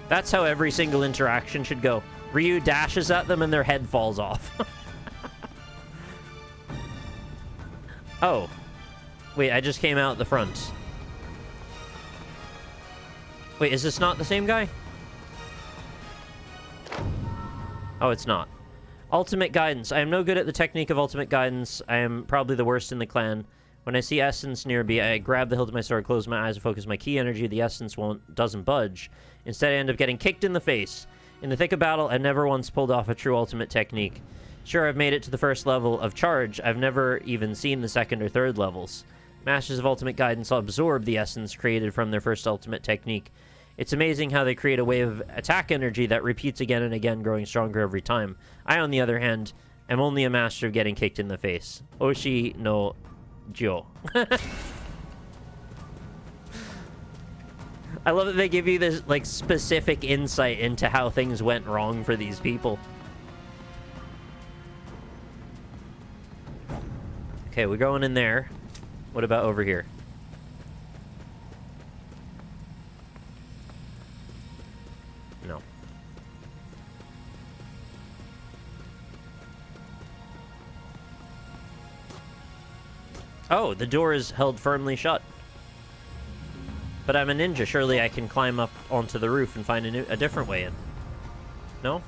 That's how every single interaction should go. Ryu dashes at them and their head falls off. Oh. Wait, I just came out the front. Wait, is this not the same guy? Oh, it's not. Ultimate guidance. I am no good at the technique of ultimate guidance. I am probably the worst in the clan. When I see essence near me, I grab the hilt of my sword, close my eyes, and focus my key energy. The essence doesn't budge. Instead, I end up getting kicked in the face. In the thick of battle, I've never once pulled off a true ultimate technique. Sure, I've made it to the first level of charge. I've never even seen the second or third levels. Masters of ultimate guidance absorb the essence created from their first ultimate technique It's amazing how they create a wave of attack energy that repeats again and again, growing stronger every time. I, on the other hand, am only a master of getting kicked in the face. Oshi no Jo. I love that they give you this, like, specific insight into how things went wrong for these people. Okay, we're going in there. What about over here? No. Oh, the door is held firmly shut. But I'm a ninja. Surely I can climb up onto the roof and find a different way in. No?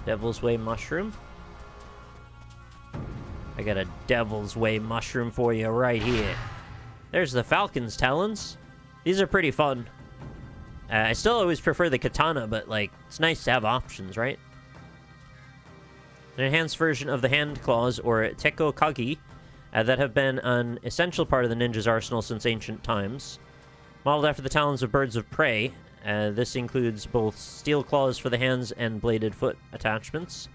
Devil's Way mushroom? I got a Devil's Way mushroom for you right here. There's the Falcon's Talons. These are pretty fun. I still always prefer the katana, but, like, it's nice to have options, right? An enhanced version of the hand claws, or Tekko Kagi, that have been an essential part of the ninja's arsenal since ancient times. Modeled after the talons of birds of prey, this includes both steel claws for the hands and bladed foot attachments.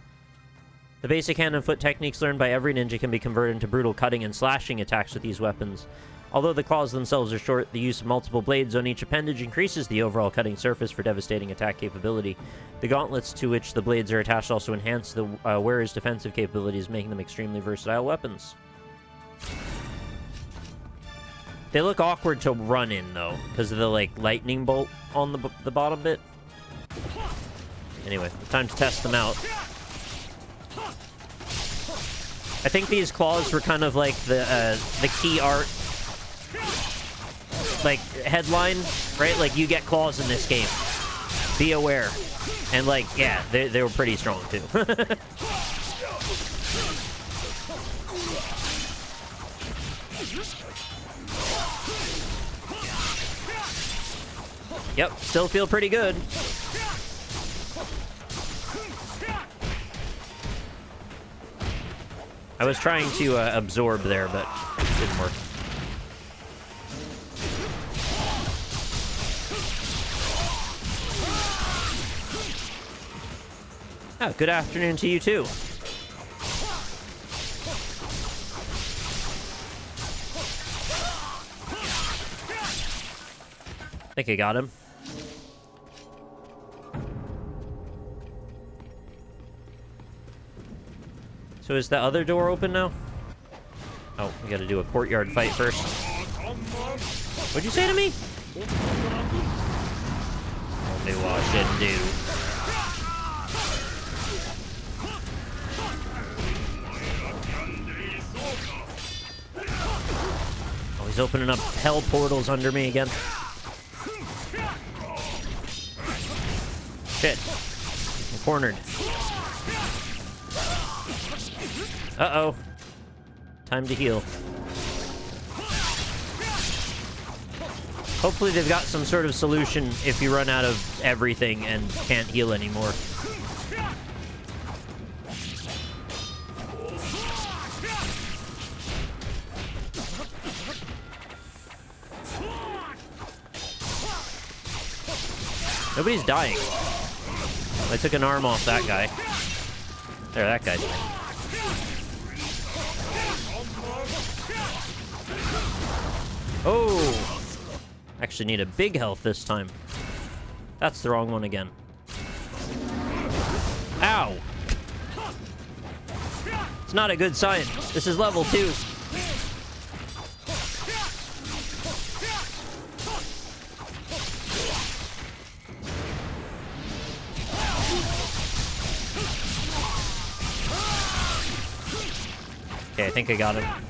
The basic hand and foot techniques learned by every ninja can be converted into brutal cutting and slashing attacks with these weapons. Although the claws themselves are short, the use of multiple blades on each appendage increases the overall cutting surface for devastating attack capability. The gauntlets to which the blades are attached also enhance the wearer's defensive capabilities, making them extremely versatile weapons. They look awkward to run in, though, because of the, like, lightning bolt on the bottom bit. Anyway, time to test them out. I think these claws were kind of like the key art, like, headline, right? Like, you get claws in this game. Be aware. And, like, yeah, they were pretty strong, too. Yep, still feel pretty good. I was trying to absorb there, but it didn't work. Oh, good afternoon to you, too. I think I got him. So is the other door open now? Oh, we gotta do a courtyard fight first. What'd you say to me? Tell me what I shouldn't do. Oh, he's opening up hell portals under me again. Shit. I'm cornered. Uh-oh. Time to heal. Hopefully they've got some sort of solution if you run out of everything and can't heal anymore. Nobody's dying. I took an arm off that guy. There, that guy's dying. Oh! Actually need a big health this time. That's the wrong one again. Ow! It's not a good sign. This is level 2. Okay, I think I got him.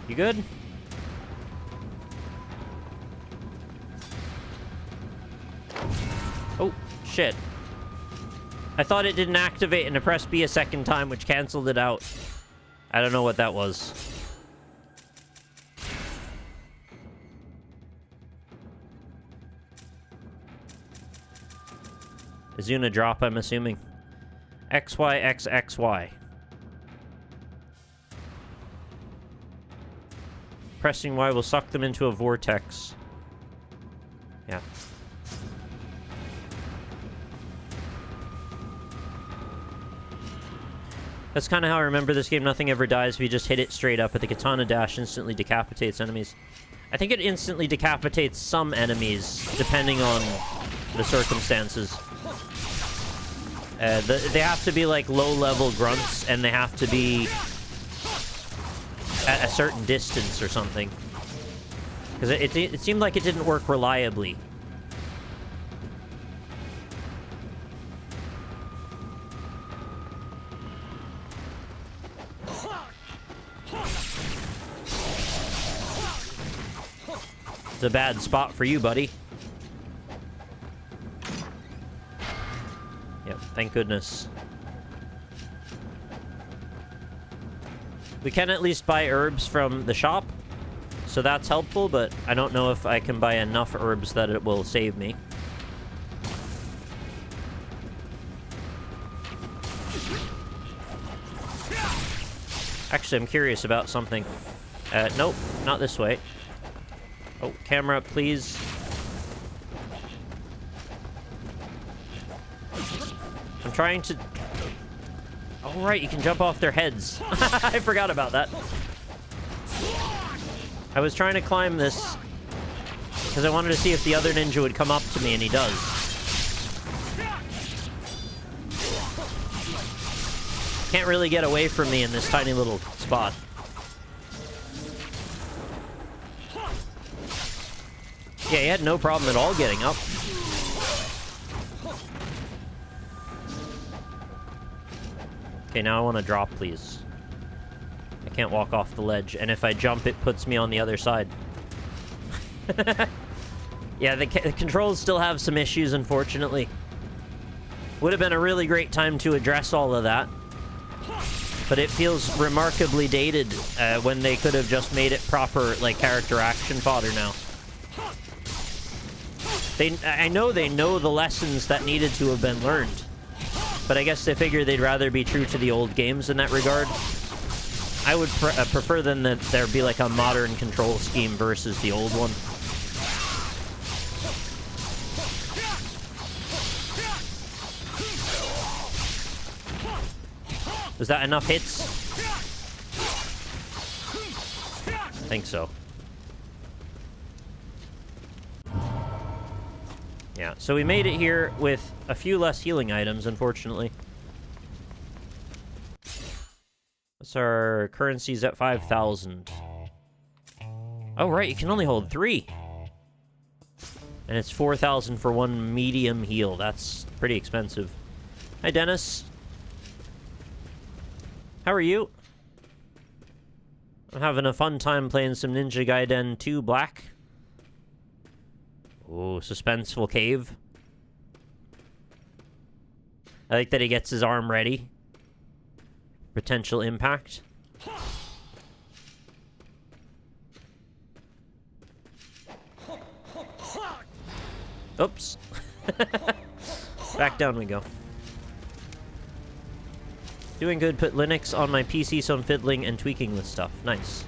You good? Oh, shit. I thought it didn't activate and I pressed B a second time, which canceled it out. I don't know what that was. Izuna drop, I'm assuming. XYXXY. Pressing Y will suck them into a vortex. Yeah. That's kind of how I remember this game. Nothing ever dies if you just hit it straight up, but the katana dash instantly decapitates enemies. I think it instantly decapitates some enemies, depending on the circumstances. They have to be like low-level grunts, and they have to be at a certain distance or something. Because it seemed like it didn't work reliably. It's a bad spot for you, buddy. Yep, thank goodness. We can at least buy herbs from the shop, so that's helpful, but I don't know if I can buy enough herbs that it will save me. Actually, I'm curious about something. Nope, not this way. Oh, camera, please. I'm trying to... Oh, right, you can jump off their heads. I forgot about that. I was trying to climb this because I wanted to see if the other ninja would come up to me, and he does. Can't really get away from me in this tiny little spot. Yeah, he had no problem at all getting up. Okay, now I want to drop, please. I can't walk off the ledge, and if I jump, it puts me on the other side. Yeah, the controls still have some issues, unfortunately. Would have been a really great time to address all of that. But it feels remarkably dated when they could have just made it proper, like, character action fodder now. I know they know the lessons that needed to have been learned. But I guess they figure they'd rather be true to the old games in that regard. I would prefer then that there be like a modern control scheme versus the old one. Was that enough hits? I think so. Yeah, so we made it here with a few less healing items, unfortunately. What's our currencies at 5,000? Oh, right, you can only hold 3. And it's 4,000 for one medium heal. That's pretty expensive. Hi, Dennis. How are you? I'm having a fun time playing some Ninja Gaiden 2 Black. Oh, suspenseful cave. I like that he gets his arm ready. Potential impact. Oops. Back down we go. Doing good, put Linux on my PC, so I'm fiddling and tweaking with stuff. Nice.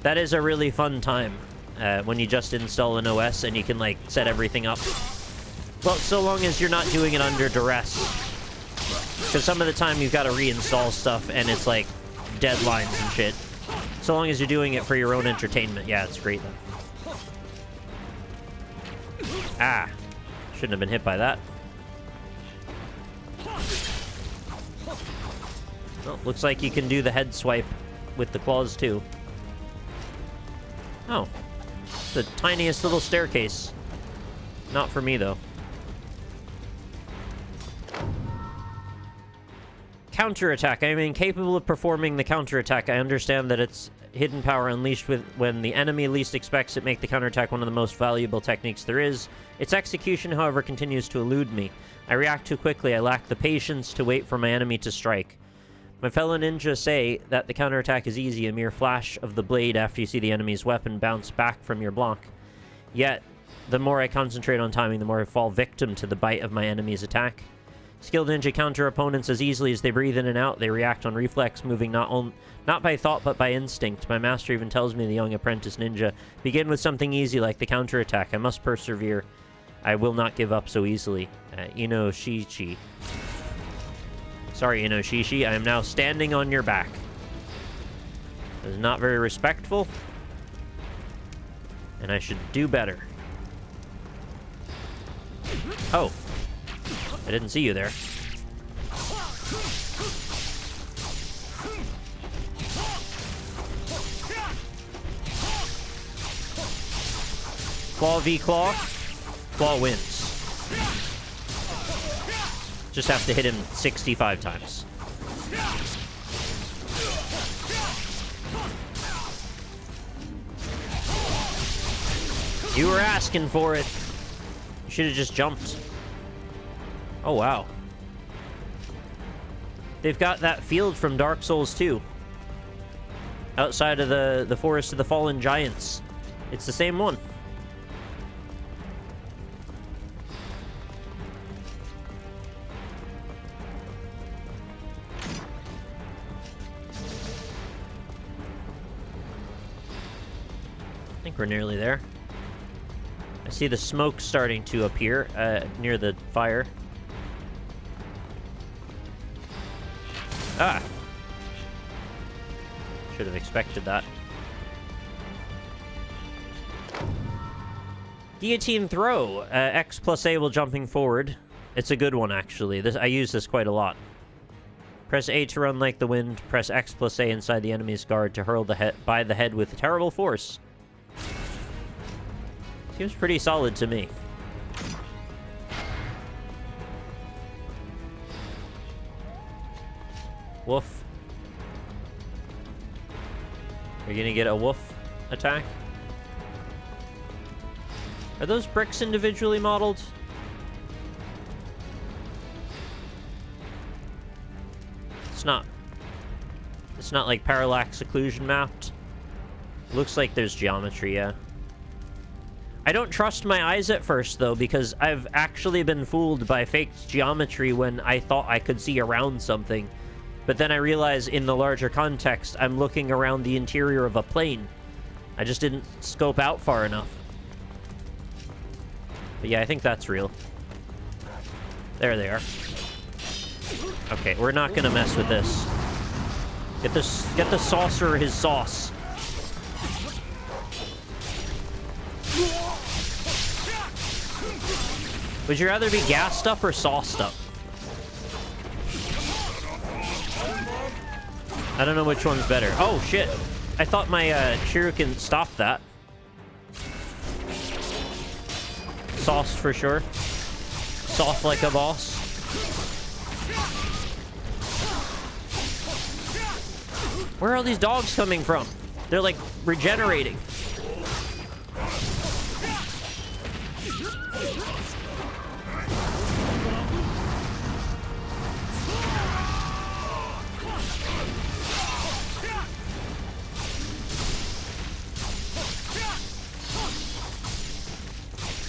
That is a really fun time. When you just install an OS and you can, like, set everything up. Well, so long as you're not doing it under duress. Because some of the time you've got to reinstall stuff and it's, like, deadlines and shit. So long as you're doing it for your own entertainment. Yeah, it's great then. Ah. Shouldn't have been hit by that. Well, looks like you can do the head swipe with the claws, too. Oh. The tiniest little staircase. Not for me, though. Counterattack. I am incapable of performing the counterattack. I understand that it's hidden power unleashed when the enemy least expects it, make the counterattack one of the most valuable techniques there is. Its execution, however, continues to elude me. I react too quickly. I lack the patience to wait for my enemy to strike. My fellow ninjas say that the counterattack is easy, a mere flash of the blade after you see the enemy's weapon bounce back from your block. Yet, the more I concentrate on timing, the more I fall victim to the bite of my enemy's attack. Skilled ninja counter opponents as easily as they breathe in and out. They react on reflex, moving not by thought but by instinct. My master even tells me, the young apprentice ninja, begin with something easy like the counter attack. I must persevere. I will not give up so easily. Inoshichi. Sorry, Inoshichi. I am now standing on your back. That is not very respectful. And I should do better. Oh. I didn't see you there. Claw v Claw. Claw wins. Just have to hit him 65 times. You were asking for it. You should have just jumped. Oh, wow. They've got that field from Dark Souls 2. Outside of the Forest of the Fallen Giants. It's the same one. I think we're nearly there. I see the smoke starting to appear near the fire. Ah! Should have expected that. Guillotine throw. X plus A while jumping forward. It's a good one, actually. I use this quite a lot. Press A to run like the wind. Press X plus A inside the enemy's guard to hurl by the head with terrible force. Seems pretty solid to me. Woof. Are you gonna get a woof attack? Are those bricks individually modeled? It's not like parallax occlusion mapped. Looks like there's geometry, yeah. I don't trust my eyes at first, though, because I've actually been fooled by faked geometry when I thought I could see around something. But then I realize in the larger context, I'm looking around the interior of a plane. I just didn't scope out far enough. But yeah, I think that's real. There they are. Okay, we're not gonna mess with this. Get the saucer his sauce. Would you rather be gassed up or sauced up? I don't know which one's better. Oh, shit. I thought my shuriken stopped that. Sauced for sure. Soft like a boss. Where are all these dogs coming from? They're like regenerating.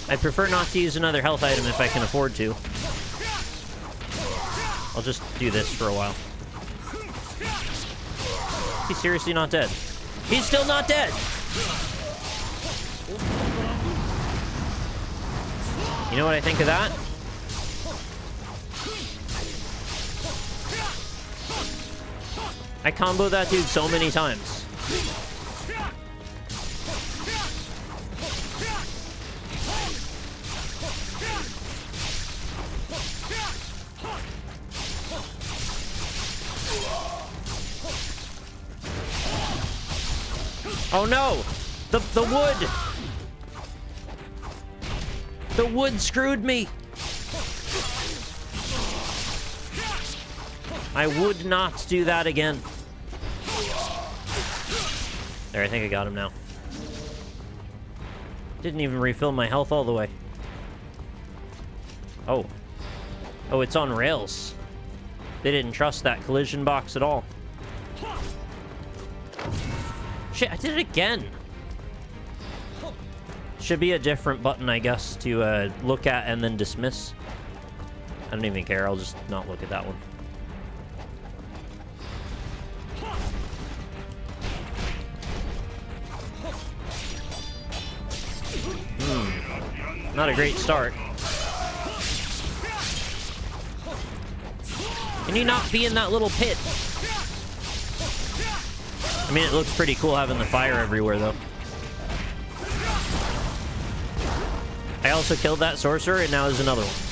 I prefer not to use another health item if I can afford to. I'll just do this for a while. He's seriously not dead. He's still not dead! You know what I think of that? I comboed that dude so many times. Oh no! The wood! The wood screwed me! I would not do that again. There, I think I got him now. Didn't even refill my health all the way. Oh. Oh, it's on rails. They didn't trust that collision box at all. Shit, I did it again. Should be a different button, I guess, to look at and then dismiss. I don't even care. I'll just not look at that one. Not a great start. Can you not be in that little pit? I mean, it looks pretty cool having the fire everywhere, though. I also killed that sorcerer, and now there's another one.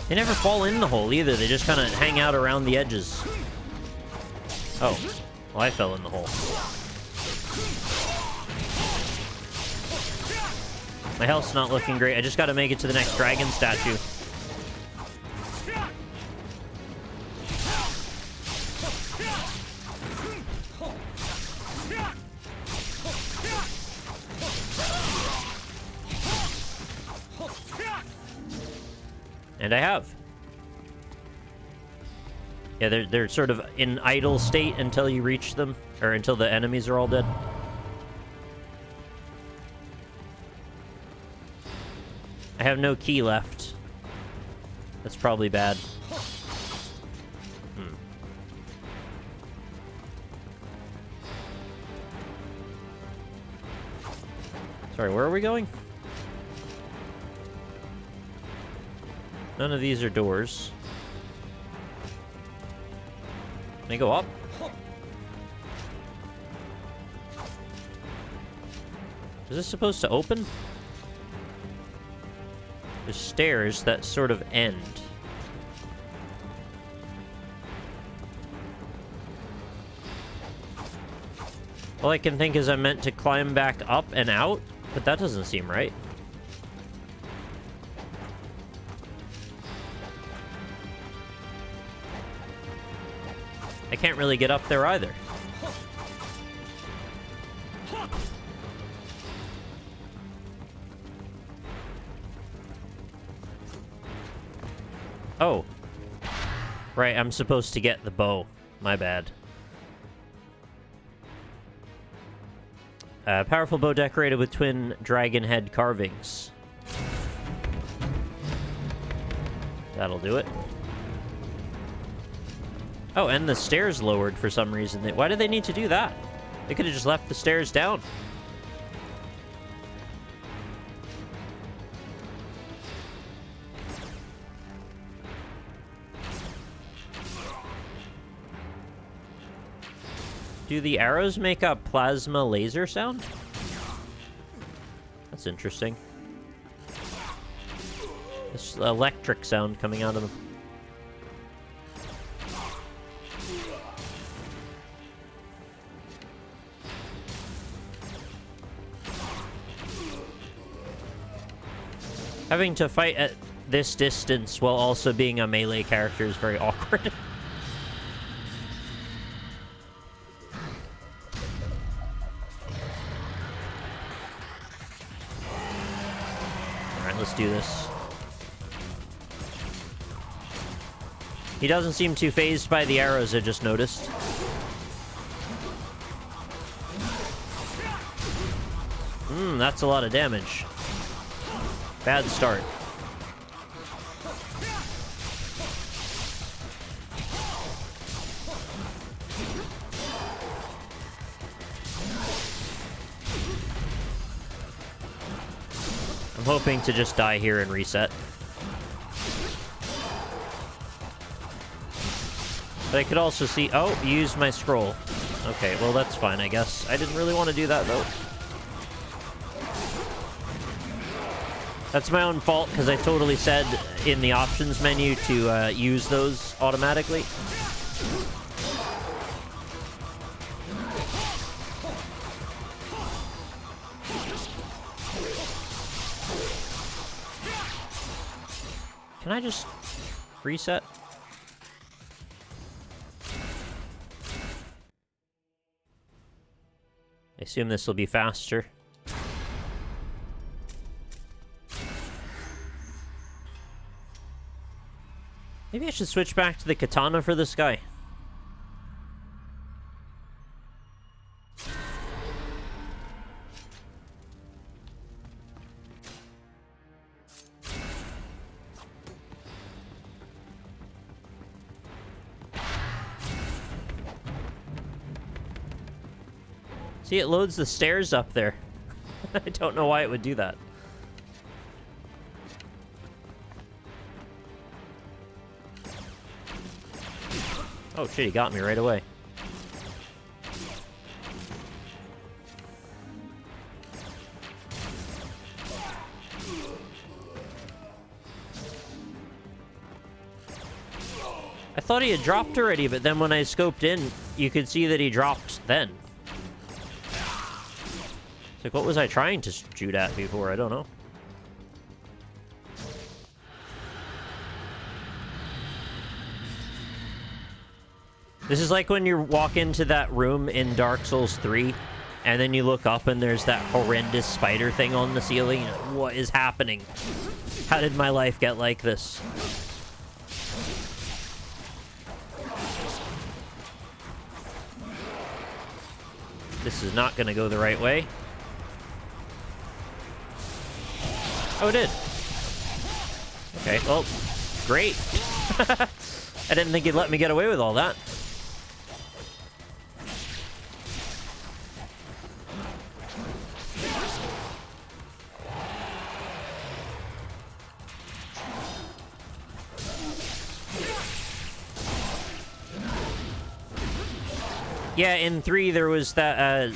They never fall in the hole either. They just kind of hang out around the edges. Oh. Well, I fell in the hole. My health's not looking great. I just got to make it to the next dragon statue. And I have. Yeah, they're sort of in idle state until you reach them, or until the enemies are all dead. I have no key left. That's probably bad. Sorry, where are we going? None of these are doors. Can I go up? Is this supposed to open? There's stairs that sort of end. All I can think is I'm meant to climb back up and out, but that doesn't seem right. I can't really get up there either. Oh. Right, I'm supposed to get the bow. My bad. Powerful bow decorated with twin dragon head carvings. That'll do it. Oh, and the stairs lowered for some reason. Why did they need to do that? They could have just left the stairs down. Do the arrows make a plasma laser sound? That's interesting. This electric sound coming out of them. Having to fight at this distance while also being a melee character is very awkward. Alright, let's do this. He doesn't seem too fazed by the arrows, I just noticed. That's a lot of damage. Bad start. I'm hoping to just die here and reset. But I could also see... Oh, use my scroll. Okay, well that's fine, I guess. I didn't really want to do that, though. That's my own fault, because I totally said in the options menu to use those automatically. Can I just reset? I assume this will be faster. Maybe I should switch back to the katana for this guy. See, it loads the stairs up there. I don't know why it would do that. Oh shit, he got me right away. I thought he had dropped already, but then when I scoped in, you could see that he dropped then. It's like, what was I trying to shoot at before? I don't know. This is like when you walk into that room in Dark Souls 3, and then you look up and there's that horrendous spider thing on the ceiling. What is happening? How did my life get like this? This is not going to go the right way. Oh, it did. Okay, well, great. I didn't think he'd let me get away with all that. Yeah, in 3 there was that,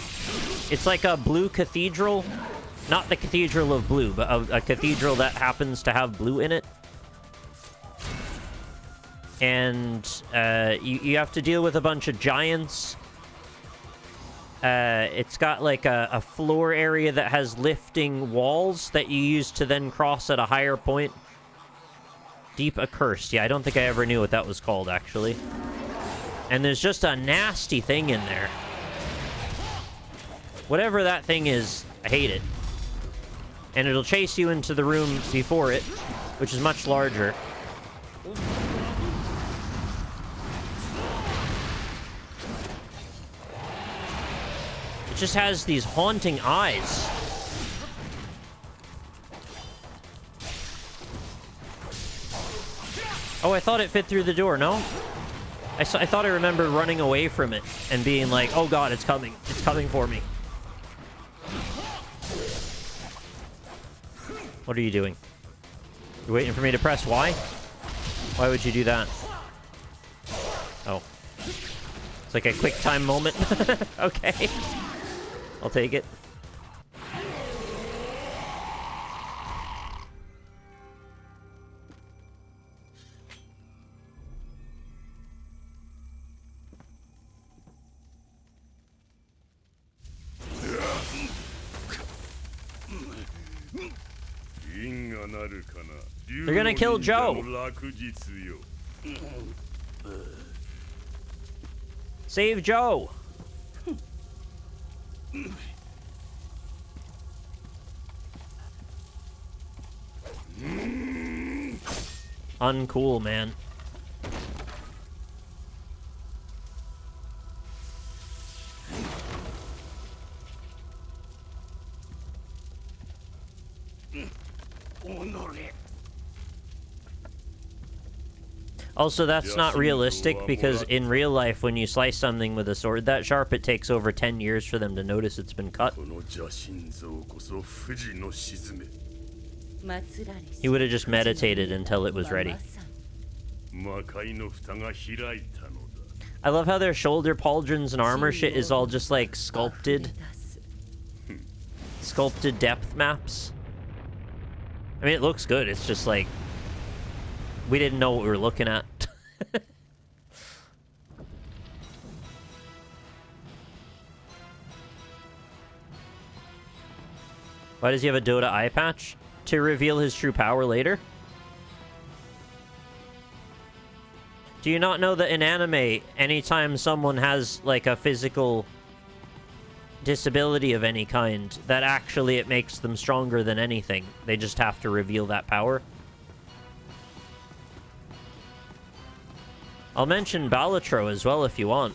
it's like a blue cathedral. Not the Cathedral of Blue, but a cathedral that happens to have blue in it. And you have to deal with a bunch of giants. It's got like a floor area that has lifting walls that you use to then cross at a higher point. Deep Accursed. Yeah, I don't think I ever knew what that was called, actually. And there's just a nasty thing in there. Whatever that thing is, I hate it. And it'll chase you into the room before it, which is much larger. It just has these haunting eyes. Oh, I thought it fit through the door, no? I thought I remembered running away from it and being like, oh god, it's coming for me. What are you doing? You're waiting for me to press Y? Why would you do that? Oh. It's like a quick time moment. Okay. I'll take it. They're gonna kill Joe. Save Joe. Uncool, man. Also, that's not realistic, because in real life, when you slice something with a sword that sharp, it takes over 10 years for them to notice it's been cut. He would have just meditated until it was ready. I love how their shoulder pauldrons and armor shit is all just like sculpted depth maps. I mean, it looks good. It's just like we didn't know what we were looking at. Why does he have a Dota eye patch? To reveal his true power later? Do you not know that in anime, anytime someone has, like, a physical disability of any kind, that actually it makes them stronger than anything? They just have to reveal that power? I'll mention Balatro as well if you want.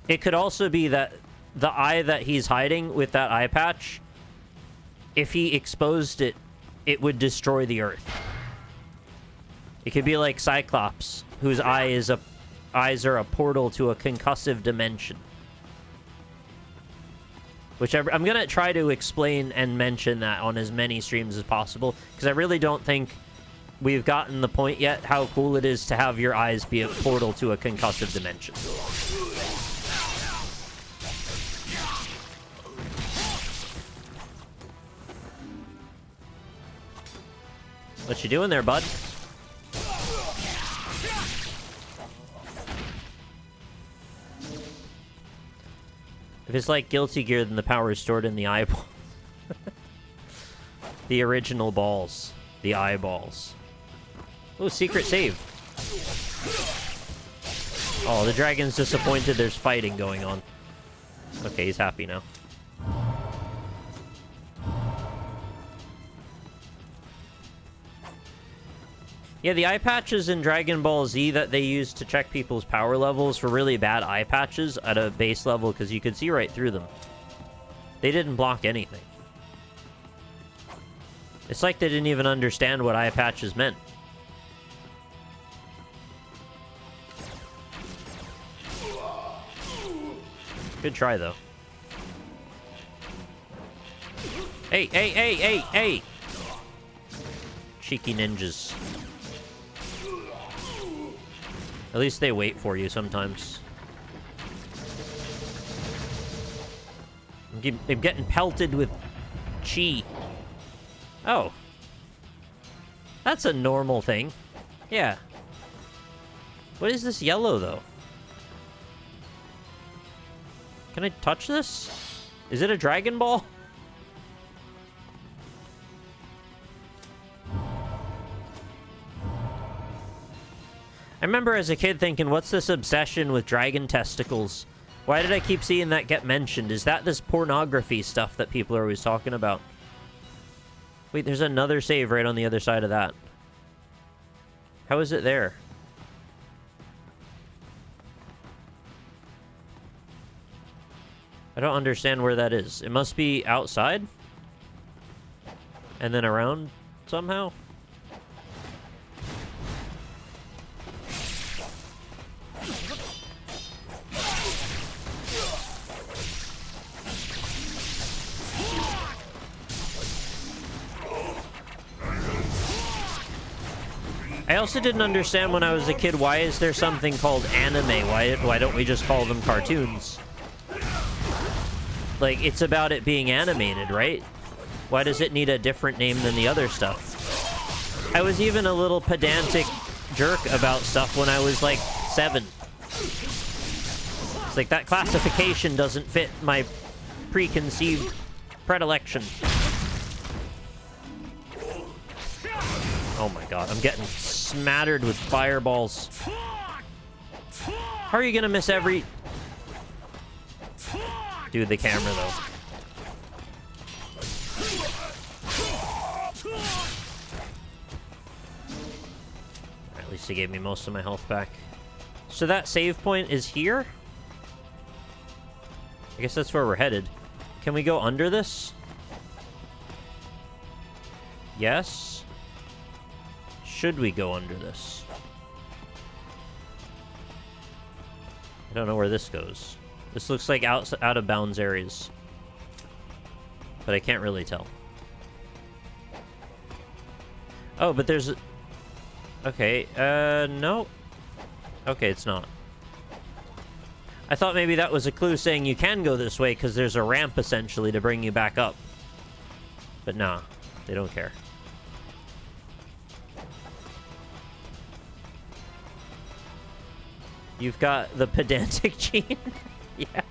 It could also be that the eye that he's hiding with that eye patch, if he exposed it, it would destroy the Earth. It could be like Cyclops, whose eyes are a portal to a concussive dimension. Whichever, I'm gonna try to explain and mention that on as many streams as possible, because I really don't think we've gotten the point yet how cool it is to have your eyes be a portal to a concussive dimension. What you doing there, bud? If it's like Guilty Gear, then the power is stored in the eyeball. The original balls. The eyeballs. Oh, secret save. Oh, the dragon's disappointed there's fighting going on. Okay, he's happy now. Yeah, the eye patches in Dragon Ball Z that they used to check people's power levels were really bad eye patches at a base level because you could see right through them. They didn't block anything. It's like they didn't even understand what eye patches meant. Good try, though. Hey, hey, hey, hey, hey! Cheeky ninjas. At least they wait for you sometimes. I'm getting pelted with chi. Oh. That's a normal thing. Yeah. What is this yellow, though? Can I touch this? Is it a Dragon Ball? I remember as a kid thinking, what's this obsession with dragon testicles? Why did I keep seeing that get mentioned? Is that this pornography stuff that people are always talking about? Wait, there's another save right on the other side of that. How is it there? I don't understand where that is. It must be outside? And then around somehow? I also didn't understand when I was a kid, why is there something called anime? Why don't we just call them cartoons? Like, it's about it being animated, right? Why does it need a different name than the other stuff? I was even a little pedantic jerk about stuff when I was, like, 7. It's like, that classification doesn't fit my preconceived predilection. Oh my god, I'm getting smattered with fireballs. How are you gonna miss every... Dude, the camera, though. At least he gave me most of my health back. So that save point is here? I guess that's where we're headed. Can we go under this? Yes? Should we go under this? I don't know where this goes. This looks like out of bounds areas. But I can't really tell. Oh, but there's... Okay, no. Okay, it's not. I thought maybe that was a clue saying you can go this way because there's a ramp, essentially, to bring you back up. But nah, they don't care. You've got the pedantic gene? Yeah.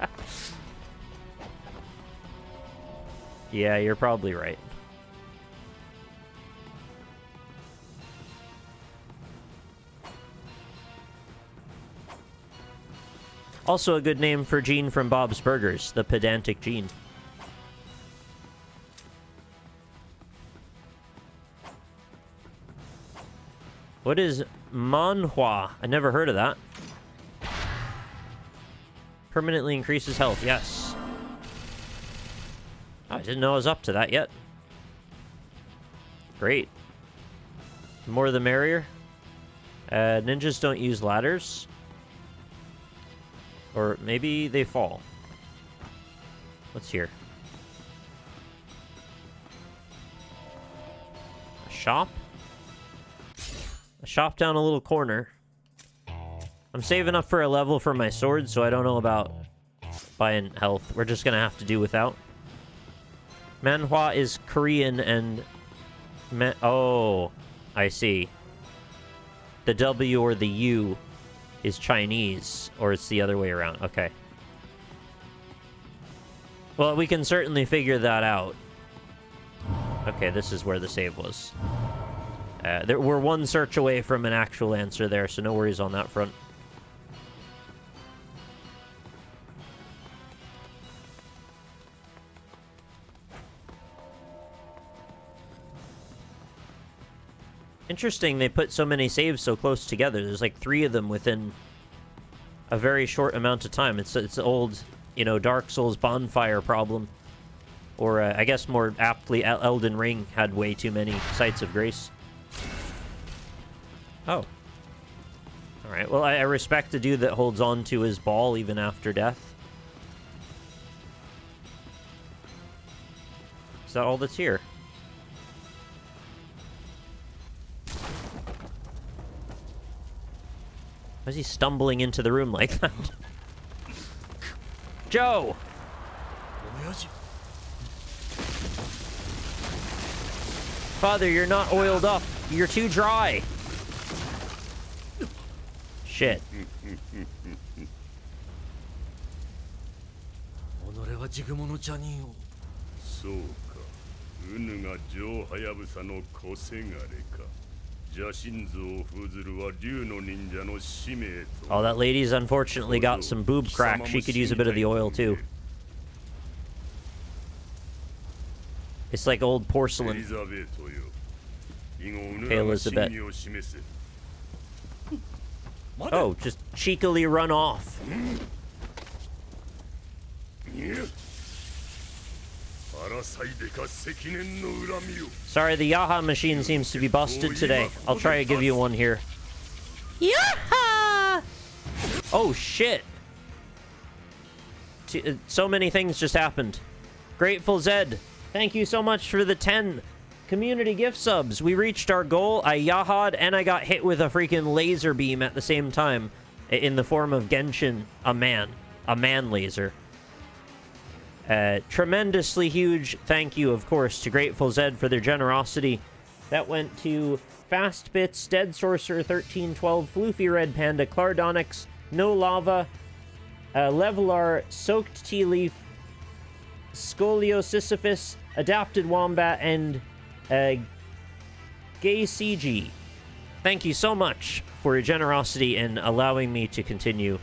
Yeah, you're probably right. Also a good name for Gene from Bob's Burgers, the pedantic Gene. What is manhua? I never heard of that. Permanently increases health. Yes. Oh, I didn't know I was up to that yet. Great. The more the merrier. Ninjas don't use ladders. Or maybe they fall. What's here? A shop? A shop down a little corner. I'm saving up for a level for my sword, so I don't know about buying health. We're just gonna have to do without. Manhwa is Korean and... oh, I see. The W or the U is Chinese, or it's the other way around. Okay. Well, we can certainly figure that out. Okay, this is where the save was. We're one search away from an actual answer there, so no worries on that front. Interesting they put so many saves so close together. There's like 3 of them within a very short amount of time. It's the old, you know, Dark Souls bonfire problem. Or I guess more aptly, Elden Ring had way too many sites of grace. Oh. Alright, well, I respect the dude that holds on to his ball even after death. Is that all that's here? Why is he stumbling into the room like that? Joe! Father, you're not oiled up. You're too dry. Shit. Oh, that lady's unfortunately got some boob crack. She could use a bit of the oil, too. It's like old porcelain. Hey, Elizabeth. Oh, just cheekily run off. Sorry, the Yaha machine seems to be busted today. I'll try to give you one here. Yaha! Oh, shit. So many things just happened. Grateful Zed, thank you so much for the 10 community gift subs. We reached our goal. I Yaha'd and I got hit with a freaking laser beam at the same time in the form of Genshin, a man laser. Tremendously huge thank you, of course, to Grateful Zed for their generosity. That went to Fast Bits, Dead Sorcerer 1312, Floofy Red Panda, Clardonyx, No Lava, Levelar, Soaked Tea Leaf, Scolio Sisyphus, Adapted Wombat, and Gay CG. Thank you so much for your generosity in allowing me to continue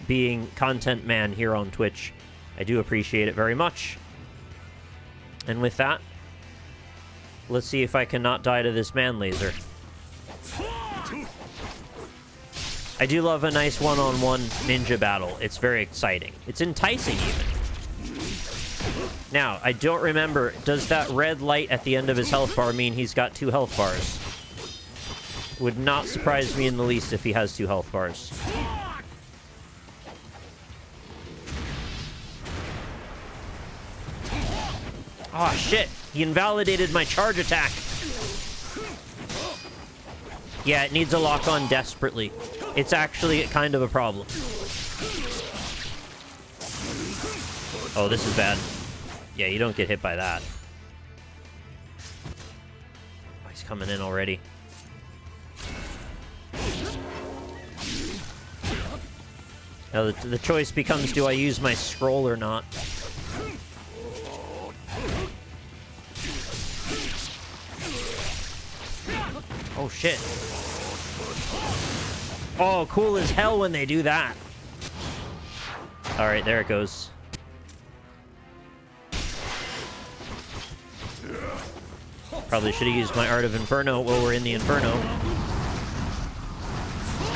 being content man here on Twitch. I do appreciate it very much. And with that, let's see if I can not die to this man laser. I do love a nice one-on-one ninja battle. It's very exciting. It's enticing, even. Now, I don't remember, does that red light at the end of his health bar mean he's got 2 health bars? Would not surprise me in the least if he has 2 health bars. Oh, shit. He invalidated my charge attack. Yeah, it needs a lock-on desperately. It's actually kind of a problem. Oh, this is bad. Yeah, you don't get hit by that. Oh, he's coming in already. Now, the choice becomes, do I use my scroll or not? Oh, shit. Oh, cool as hell when they do that. Alright, there it goes. Probably should have used my Art of Inferno while we're in the Inferno.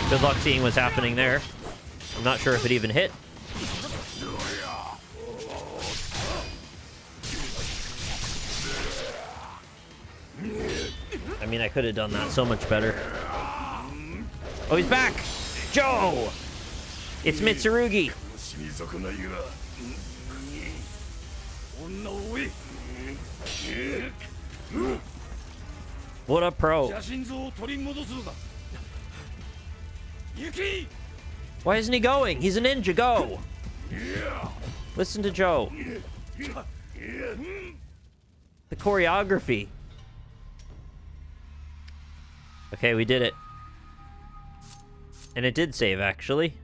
Good luck seeing what's happening there. I'm not sure if it even hit. I mean, I could have done that so much better. Oh, he's back! Joe! It's Mitsurugi! What a pro. Why isn't he going? He's a ninja, go! Listen to Joe. The choreography. Okay, we did it. And it did save, actually.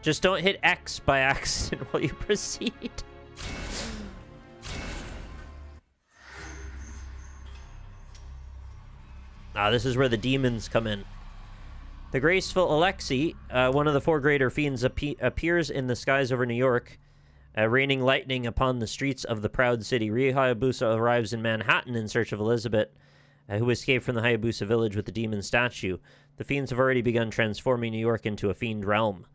Just don't hit X by accident while you proceed. Ah, this is where the demons come in. The graceful Alexei, one of the four greater fiends, appears in the skies over New York, raining lightning upon the streets of the proud city. Ryu Hayabusa arrives in Manhattan in search of Elizabeth, who escaped from the Hayabusa village with the demon statue. The fiends have already begun transforming New York into a fiend realm.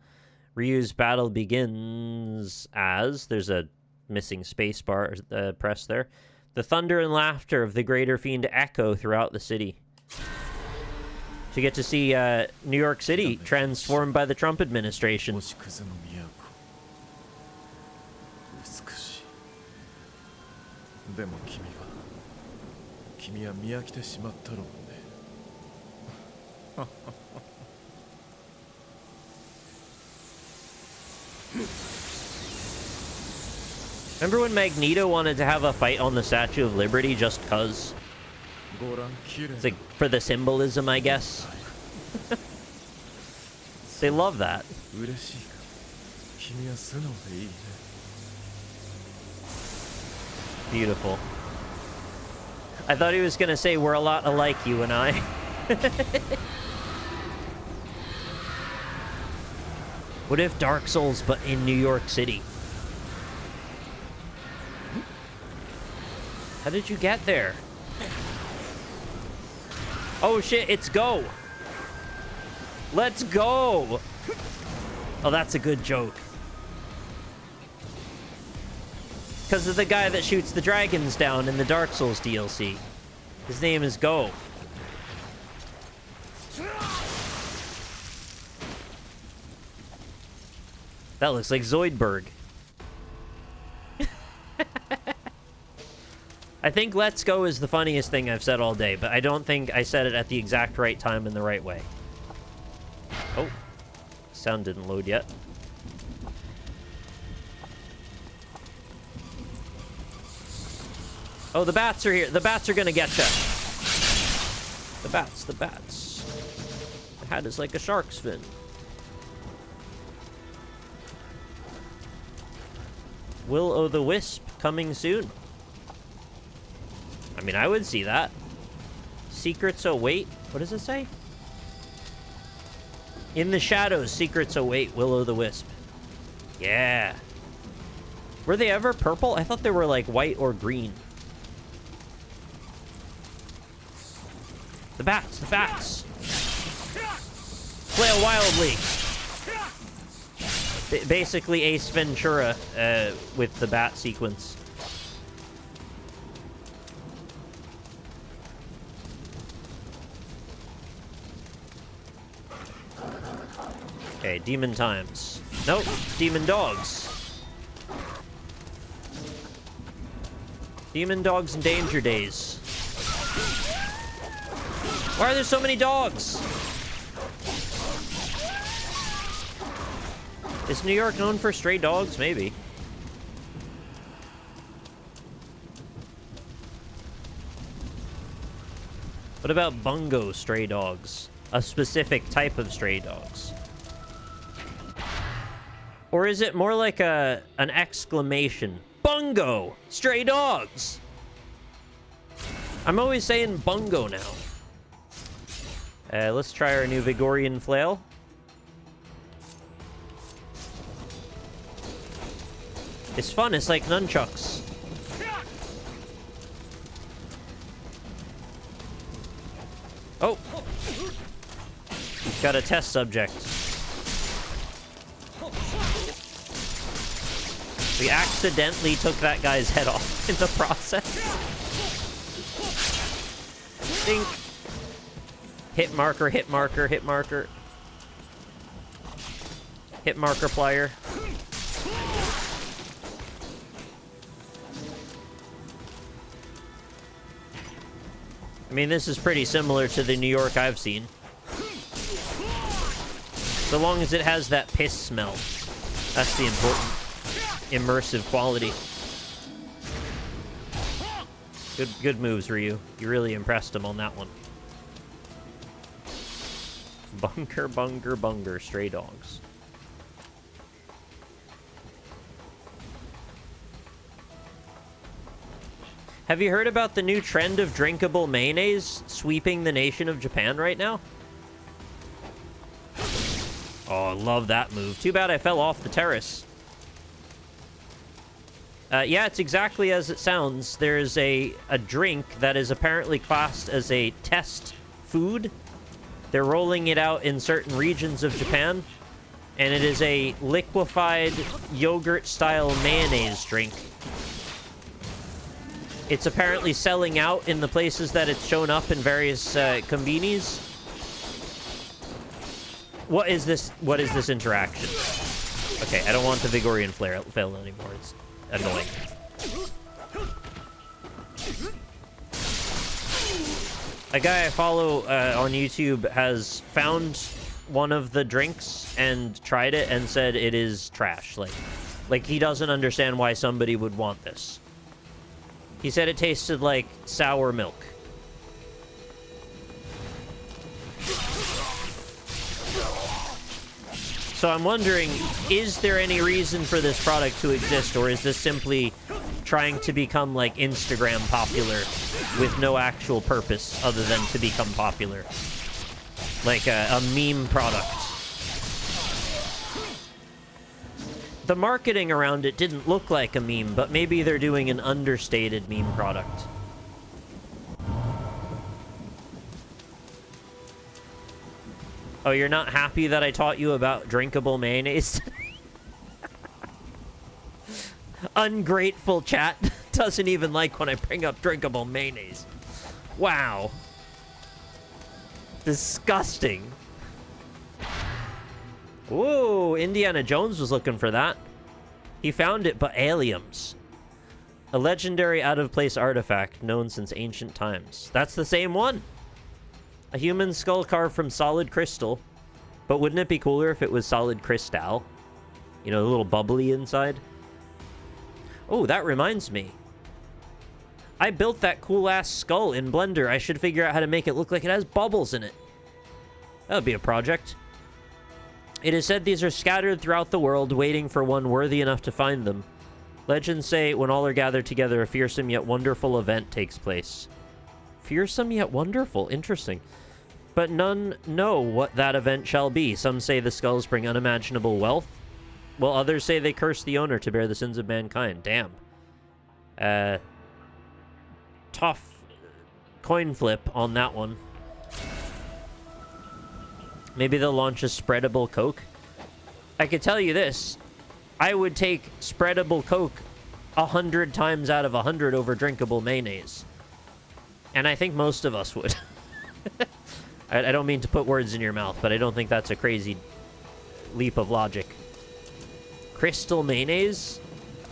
Ryu's battle begins as... There's a missing space bar press there. The thunder and laughter of the greater fiend echo throughout the city. So you get to see New York City transformed by the Trump administration. Remember when Magneto wanted to have a fight on the Statue of Liberty just cuz? It's like for the symbolism, I guess. They love that. Beautiful. I thought he was going to say, we're a lot alike, you and I. What if Dark Souls, but in New York City? How did you get there? Oh shit, it's go! Let's go! Oh, that's a good joke. Because of the guy that shoots the dragons down in the Dark Souls DLC. His name is Go. That looks like Zoidberg. I think Let's Go is the funniest thing I've said all day, but I don't think I said it at the exact right time in the right way. Oh, sound didn't load yet. Oh, the bats are here. The bats are gonna get you. The bats, the bats. The hat is like a shark's fin. Will-o'-the-Wisp coming soon. I mean, I would see that. Secrets await. What does it say? In the shadows, secrets await Will-o'-the-Wisp. Yeah. Were they ever purple? I thought they were like white or green. The bats, the bats. Flail wildly. Basically Ace Ventura with the bat sequence. Okay, demon times. Nope, demon dogs. Demon dogs and danger days. Why are there so many dogs? Is New York known for stray dogs? Maybe. What about bungo stray dogs? A specific type of stray dogs. Or is it more like an exclamation? Bungo! Stray dogs! I'm always saying bungo now. Let's try our new Vigorian flail. It's fun, it's like nunchucks. Oh! Got a test subject. We accidentally took that guy's head off in the process. Think. Hit marker, hit marker, hit marker. Hit marker plier. I mean, this is pretty similar to the New York I've seen. So long as it has that piss smell. That's the important immersive quality. Good moves, Ryu. You really impressed him on that one. Bunker, bunger, bunger, stray dogs. Have you heard about the new trend of drinkable mayonnaise sweeping the nation of Japan right now? Oh, I love that move. Too bad I fell off the terrace. Yeah, it's exactly as it sounds. There's a drink that is apparently classed as a test food. They're rolling it out in certain regions of Japan. And it is a liquefied yogurt-style mayonnaise drink. It's apparently selling out in the places that it's shown up in various convenies. What is this? What is this interaction? Okay, I don't want the Vigorian fail anymore. It's annoying. A guy I follow on YouTube has found one of the drinks and tried it and said it is trash. Like he doesn't understand why somebody would want this. He said it tasted like sour milk. So I'm wondering, is there any reason for this product to exist, or is this simply trying to become like Instagram popular with no actual purpose other than to become popular? Like a meme product. The marketing around it didn't look like a meme, but maybe they're doing an understated meme product. Oh, you're not happy that I taught you about drinkable mayonnaise? Ungrateful chat doesn't even like when I bring up drinkable mayonnaise. Wow. Disgusting. Whoa, Indiana Jones was looking for that. He found it, but aliens. A legendary out-of-place artifact known since ancient times. That's the same one. A human skull carved from solid crystal. But wouldn't it be cooler if it was solid crystal? You know, a little bubbly inside. Oh, that reminds me. I built that cool-ass skull in Blender. I should figure out how to make it look like it has bubbles in it. That would be a project. It is said these are scattered throughout the world, waiting for one worthy enough to find them. Legends say when all are gathered together, a fearsome yet wonderful event takes place. Fearsome yet wonderful. Interesting. But none know what that event shall be. Some say the skulls bring unimaginable wealth, while others say they curse the owner to bear the sins of mankind. Damn. Tough coin flip on that one. Maybe they'll launch a spreadable Coke. I could tell you this. I would take spreadable Coke 100 times out of 100 over drinkable mayonnaise. And I think most of us would. I don't mean to put words in your mouth, but I don't think that's a crazy leap of logic. Crystal mayonnaise?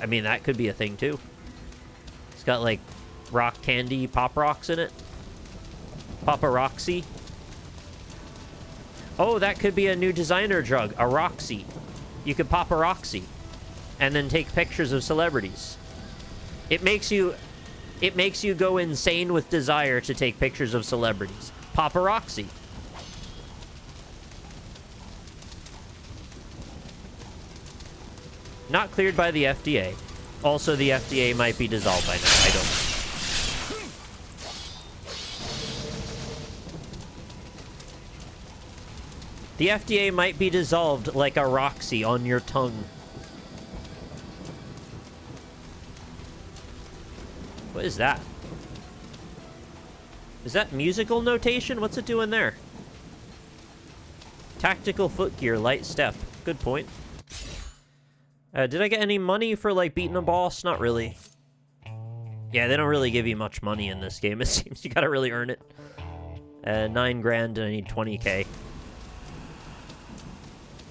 I mean, that could be a thing, too. It's got, like, rock candy pop rocks in it. Papa Roxy. Oh, that could be a new designer drug. A Roxy. You could pop a Roxy. And then take pictures of celebrities. It makes you go insane with desire to take pictures of celebrities. Paparazzi. Not cleared by the FDA. Also, the FDA might be dissolved by now. I don't know. The FDA might be dissolved like a Roxy on your tongue. What is that? Is that musical notation? What's it doing there? Tactical footgear, light step. Good point. Did I get any money for, like, beating a boss? Not really. Yeah, they don't really give you much money in this game. It seems you gotta really earn it. 9 grand and I need 20k.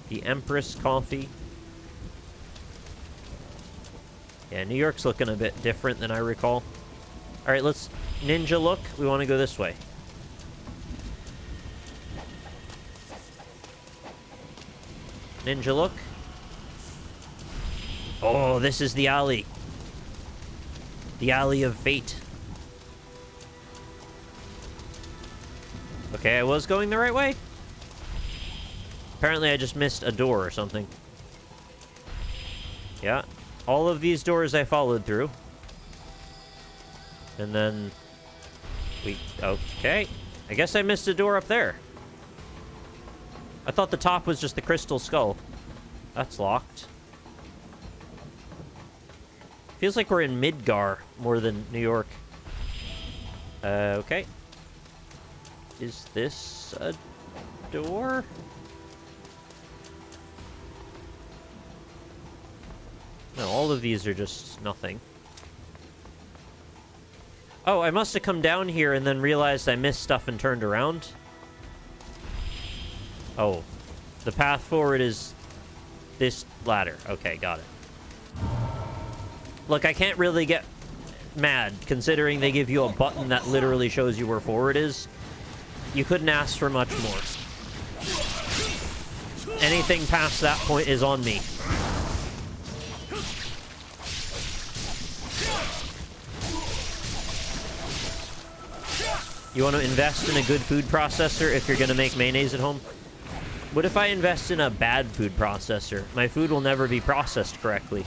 The Empress coffee. Yeah, New York's looking a bit different than I recall. Alright, let's ninja look. We want to go this way. Ninja look. Oh, this is the alley. The alley of fate. Okay, I was going the right way. Apparently I just missed a door or something. Yeah. All of these doors I followed through. And then... Okay. I guess I missed a door up there. I thought the top was just the crystal skull. That's locked. Feels like we're in Midgar more than New York. Okay. Is this a door? No, all of these are just nothing. Oh, I must have come down here and then realized I missed stuff and turned around. Oh. The path forward is this ladder. Okay, got it. Look, I can't really get mad, considering they give you a button that literally shows you where forward is. You couldn't ask for much more. Anything past that point is on me. You want to invest in a good food processor if you're going to make mayonnaise at home? What if I invest in a bad food processor? My food will never be processed correctly.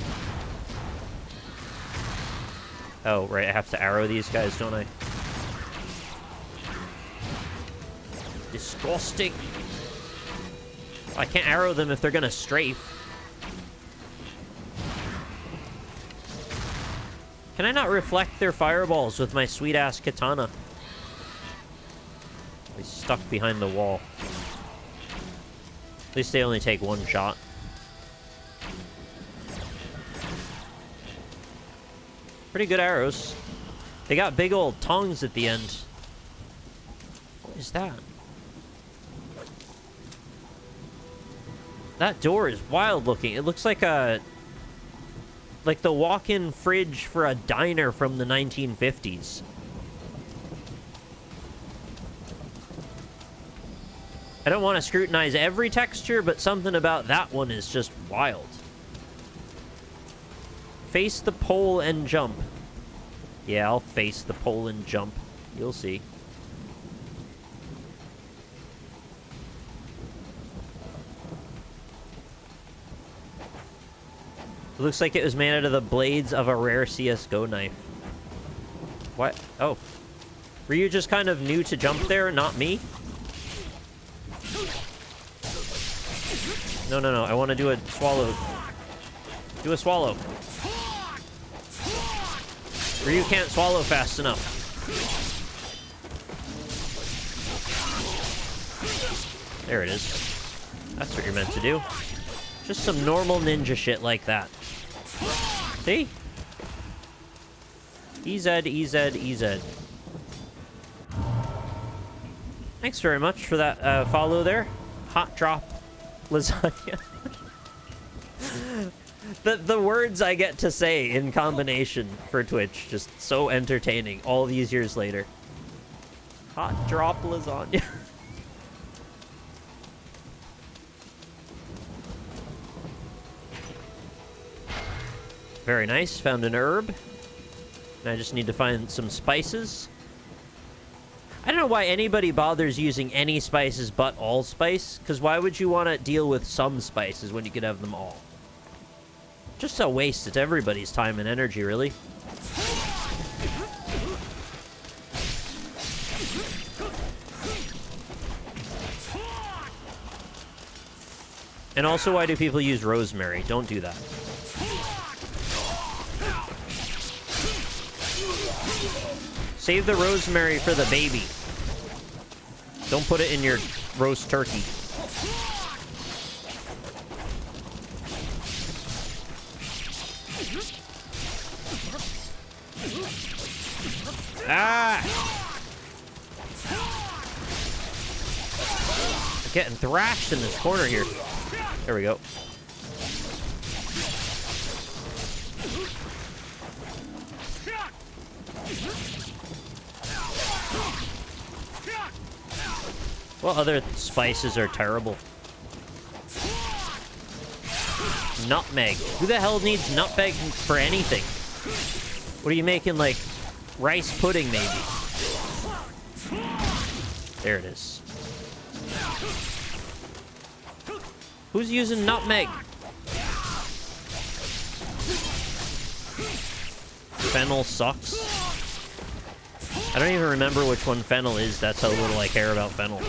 Oh, right, I have to arrow these guys, don't I? Disgusting. I can't arrow them if they're gonna strafe. Can I not reflect their fireballs with my sweet-ass katana? He's stuck behind the wall. At least they only take one shot. Pretty good arrows. They got big old tongs at the end. What is that? That door is wild looking. It looks like a... like the walk-in fridge for a diner from the 1950s. I don't want to scrutinize every texture, but something about that one is just wild. Face the pole and jump. Yeah, I'll face the pole and jump. You'll see. It looks like it was made out of the blades of a rare CSGO knife. What? Oh. Were you just kind of new to jump there, not me? No, no, no. I want to do a swallow. Do a swallow. Ryu can't swallow fast enough. There it is. That's what you're meant to do. Just some normal ninja shit like that. See? EZ, EZ, EZ. Thanks very much for that follow there. Hot drop lasagna. The words I get to say in combination for Twitch, just so entertaining all these years later. Hot drop lasagna. Very nice. Found an herb. And I just need to find some spices. I don't know why anybody bothers using any spices but allspice, because why would you want to deal with some spices when you could have them all? Just a waste. It's everybody's time and energy, really. And also, why do people use rosemary? Don't do that. Save the rosemary for the baby. Don't put it in your roast turkey. Ah! I'm getting thrashed in this corner here. There we go. Well, other spices are terrible. Nutmeg. Who the hell needs nutmeg for anything? What are you making, like, rice pudding, maybe? There it is. Who's using nutmeg? Fennel sucks. I don't even remember which one fennel is. That's how little I care about fennel.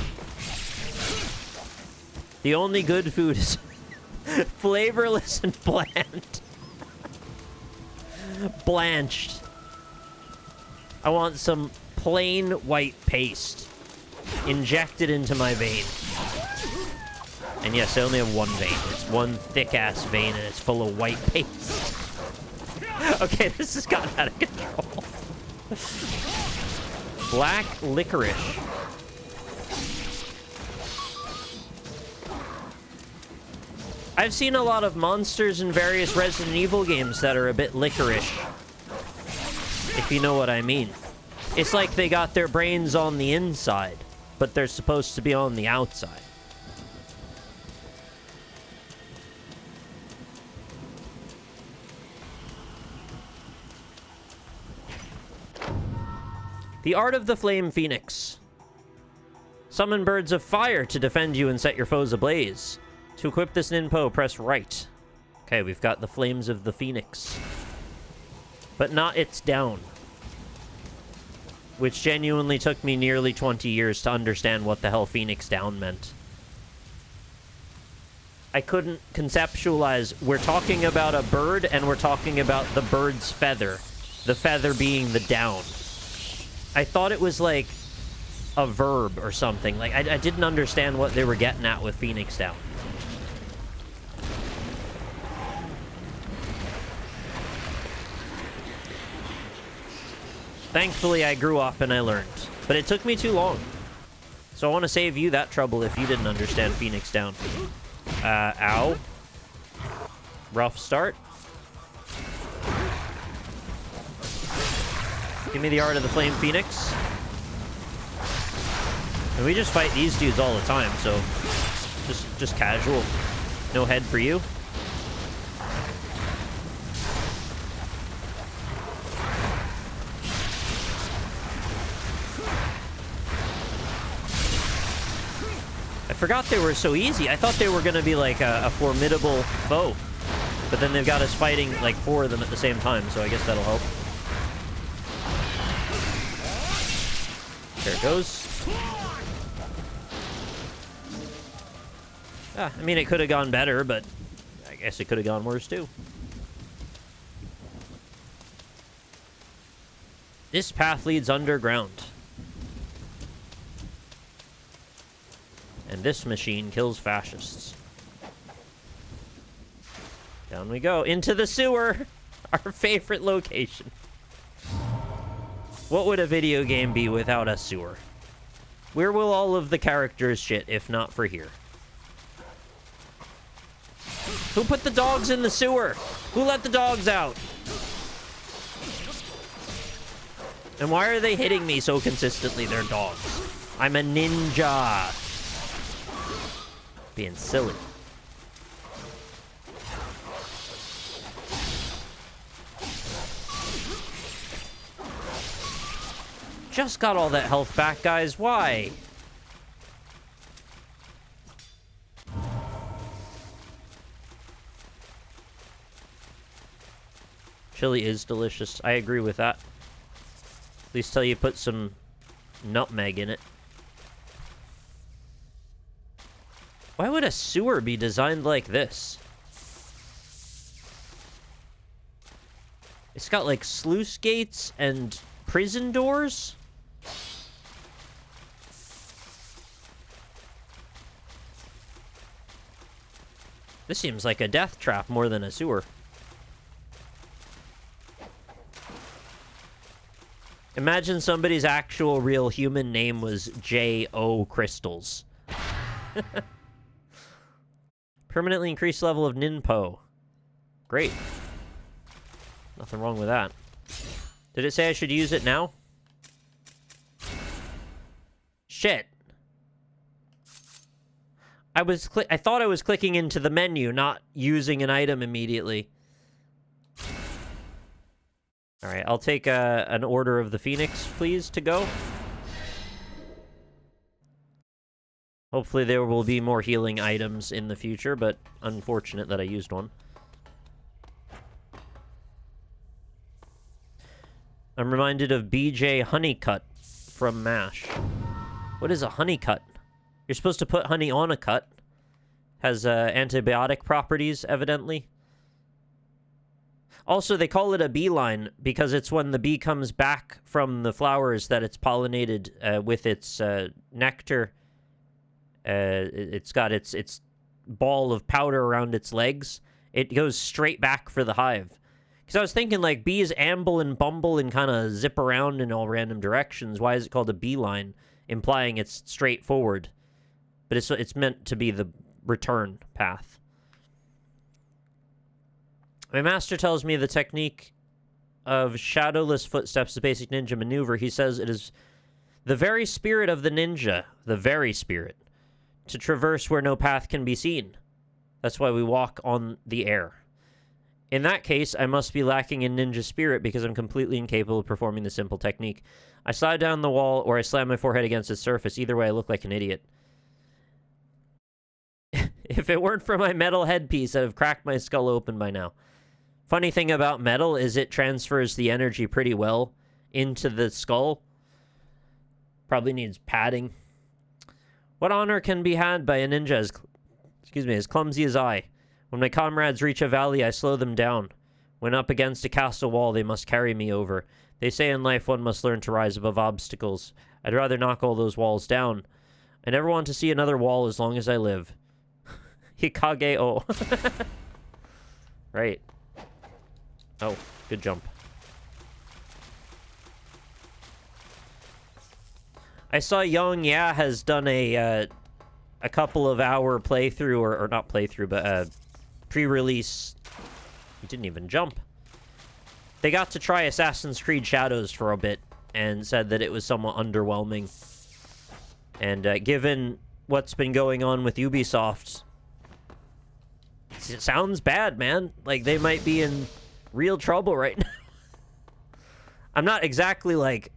The only good food is flavorless and bland. Blanched. I want some plain white paste injected into my vein. And yes, I only have one vein. It's one thick-ass vein, and it's full of white paste. Okay, this has gotten out of control. Black licorice. I've seen a lot of monsters in various Resident Evil games that are a bit licorice, if you know what I mean. It's like they got their brains on the inside, but they're supposed to be on the outside. The Art of the Flame Phoenix. Summon birds of fire to defend you and set your foes ablaze. To equip this ninpo, press right. Okay, we've got the Flames of the Phoenix. But not its down. Which genuinely took me nearly 20 years to understand what the hell Phoenix down meant. I couldn't conceptualize. We're talking about a bird, and we're talking about the bird's feather. The feather being the down. I thought it was like a verb or something. Like, I didn't understand what they were getting at with Phoenix down. Thankfully, I grew up and I learned. But it took me too long. So I want to save you that trouble if you didn't understand Phoenix down. Ow. Rough start. Give me the Art of the Flame Phoenix. And we just fight these dudes all the time, so just casual. No head for you. I forgot they were so easy. I thought they were going to be like a formidable foe. But then they've got us fighting like 4 of them at the same time, so I guess that'll help. There it goes. Ah, I mean, it could have gone better, but I guess it could have gone worse, too. This path leads underground. And this machine kills fascists. Down we go. Into the sewer! Our favorite location. What would a video game be without a sewer? Where will all of the characters shit if not for here? Who put the dogs in the sewer? Who let the dogs out? And why are they hitting me so consistently? They're dogs. I'm a ninja. Being silly. Just got all that health back, guys. Why? Chili is delicious. I agree with that. At least till you put some nutmeg in it. Why would a sewer be designed like this? It's got like sluice gates and prison doors? This seems like a death trap more than a sewer. Imagine somebody's actual real human name was J.O. Crystals. Permanently increased level of Ninpo. Great. Nothing wrong with that. Did it say I should use it now? Shit. I thought I was clicking into the menu, not using an item immediately. Alright, I'll take an Order of the Phoenix, please, to go. Hopefully there will be more healing items in the future, but unfortunate that I used one. I'm reminded of BJ Honeycut from MASH. What is a honeycut? You're supposed to put honey on a cut. Has antibiotic properties, evidently. Also, they call it a beeline because it's when the bee comes back from the flowers that it's pollinated with its nectar. It's got its ball of powder around its legs. It goes straight back for the hive. Because I was thinking, like, bees amble and bumble and kind of zip around in all random directions. Why is it called a beeline? Implying it's straightforward. But it's meant to be the return path. My master tells me the technique of shadowless footsteps is basic ninja maneuver. He says it is the very spirit of the ninja, the very spirit, to traverse where no path can be seen. That's why we walk on the air. In that case, I must be lacking in ninja spirit because I'm completely incapable of performing the simple technique. I slide down the wall or I slam my forehead against its surface. Either way, I look like an idiot. If it weren't for my metal headpiece, I'd have cracked my skull open by now. Funny thing about metal is it transfers the energy pretty well into the skull. Probably needs padding. What honor can be had by a ninja as clumsy as I? When my comrades reach a valley, I slow them down. When up against a castle wall, they must carry me over. They say in life one must learn to rise above obstacles. I'd rather knock all those walls down. I never want to see another wall as long as I live. Hikage-o. Right. Oh, good jump. I saw Young Ya has done a couple of hour playthrough, or not playthrough, but pre-release. He didn't even jump. They got to try Assassin's Creed Shadows for a bit and said that it was somewhat underwhelming. And given what's been going on with Ubisoft, it sounds bad, man. Like, they might be in real trouble right now. I'm not exactly, like,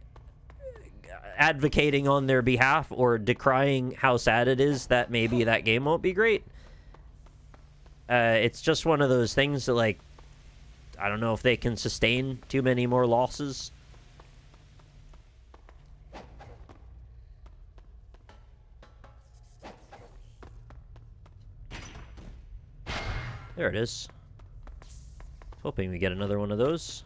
advocating on their behalf or decrying how sad it is that maybe that game won't be great. It's just one of those things that, like, I don't know if they can sustain too many more losses. There it is. Hoping we get another one of those.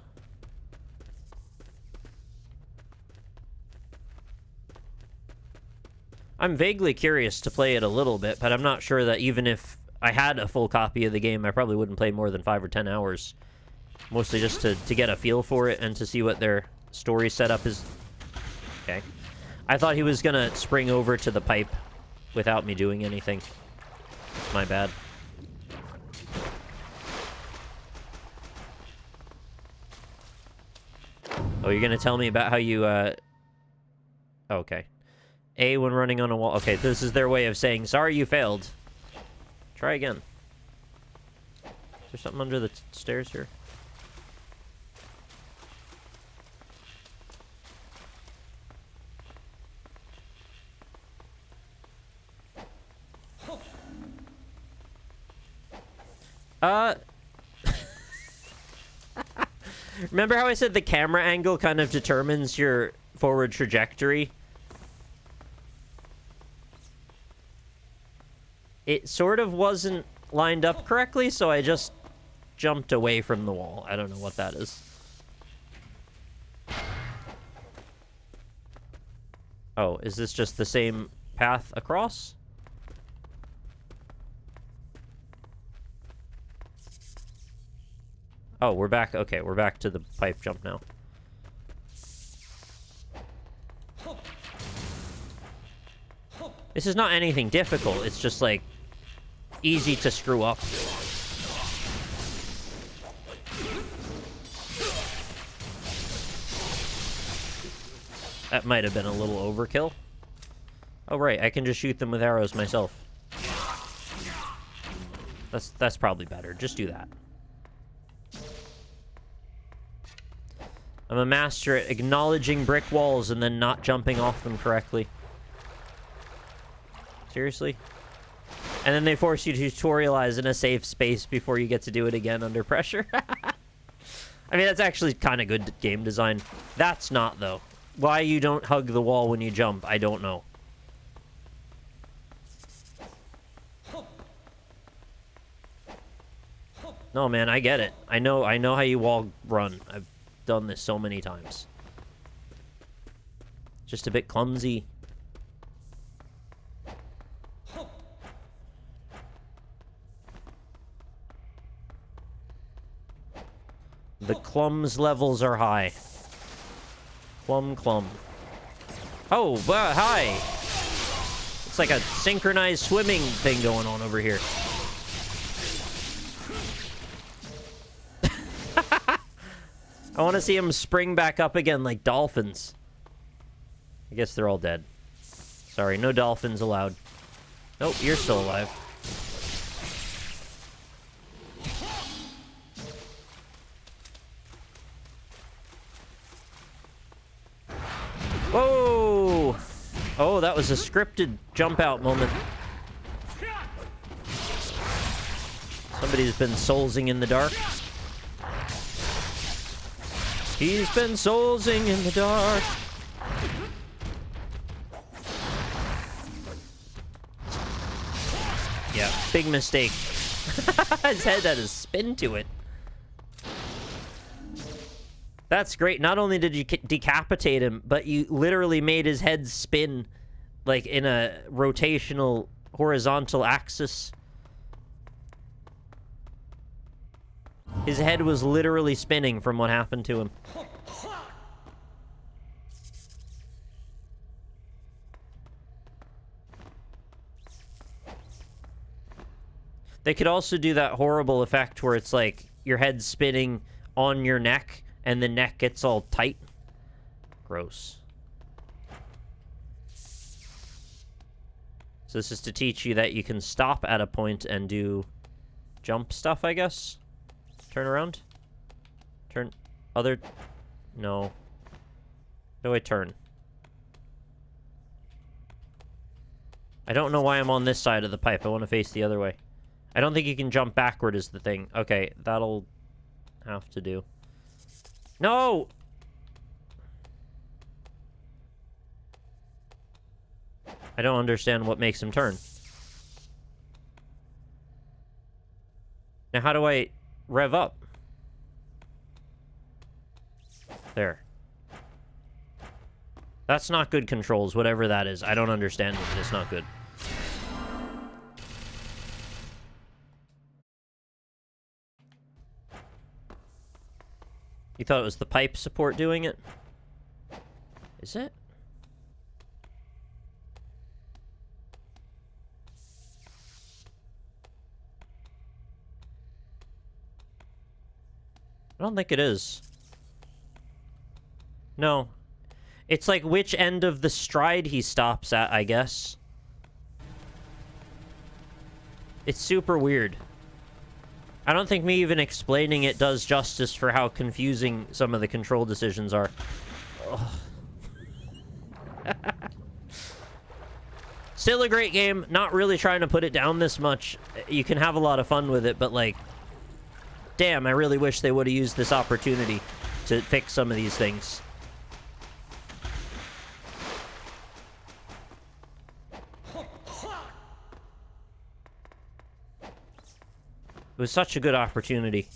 I'm vaguely curious to play it a little bit, but I'm not sure that even if I had a full copy of the game, I probably wouldn't play more than 5 or 10 hours. Mostly just to get a feel for it and to see what their story setup is. Okay. I thought he was gonna spring over to the pipe without me doing anything. My bad. Oh, you're gonna tell me about how you, okay. A when running on a wall. Okay, this is their way of saying, sorry you failed. Try again. Is there something under the stairs here? Remember how I said the camera angle kind of determines your forward trajectory? It sort of wasn't lined up correctly, so I just jumped away from the wall. I don't know what that is. Oh, is this just the same path across? Oh, we're back. Okay, we're back to the pipe jump now. This is not anything difficult. It's just, like, easy to screw up. That might have been a little overkill. Oh, right. I can just shoot them with arrows myself. That's probably better. Just do that. I'm a master at acknowledging brick walls and then not jumping off them correctly. Seriously? And then they force you to tutorialize in a safe space before you get to do it again under pressure. I mean, that's actually kind of good game design. That's not, though. Why you don't hug the wall when you jump, I don't know. No, man, I get it. I know how you wall run. I've done this so many times. Just a bit clumsy. The clums levels are high. Clum. Oh, hi! It's like a synchronized swimming thing going on over here. I want to see them spring back up again like dolphins. I guess they're all dead. Sorry, no dolphins allowed. Nope, you're still alive. Whoa! Oh, that was a scripted jump out moment. Somebody's been soulsing in the dark. He's been soulsing in the dark. Yeah, big mistake. His head had a spin to it. That's great. Not only did you decapitate him, but you literally made his head spin, like, in a rotational, horizontal axis. His head was literally spinning from what happened to him. They could also do that horrible effect where it's like your head spinning on your neck and the neck gets all tight. Gross. So this is to teach you that you can stop at a point and do jump stuff, I guess. Turn around. Turn. Other. No. No, I turn. I don't know why I'm on this side of the pipe. I want to face the other way. I don't think you can jump backward is the thing. Okay, that'll have to do. No! I don't understand what makes him turn. Now, how do I rev up? There. That's not good controls, whatever that is. I don't understand it, but it's not good. You thought it was the pipe support doing it? Is it? I don't think it is. No. It's like which end of the stride he stops at, I guess. It's super weird. I don't think me even explaining it does justice for how confusing some of the control decisions are. Still a great game. Not really trying to put it down this much. You can have a lot of fun with it, but like, damn, I really wish they would have used this opportunity to fix some of these things. It was such a good opportunity.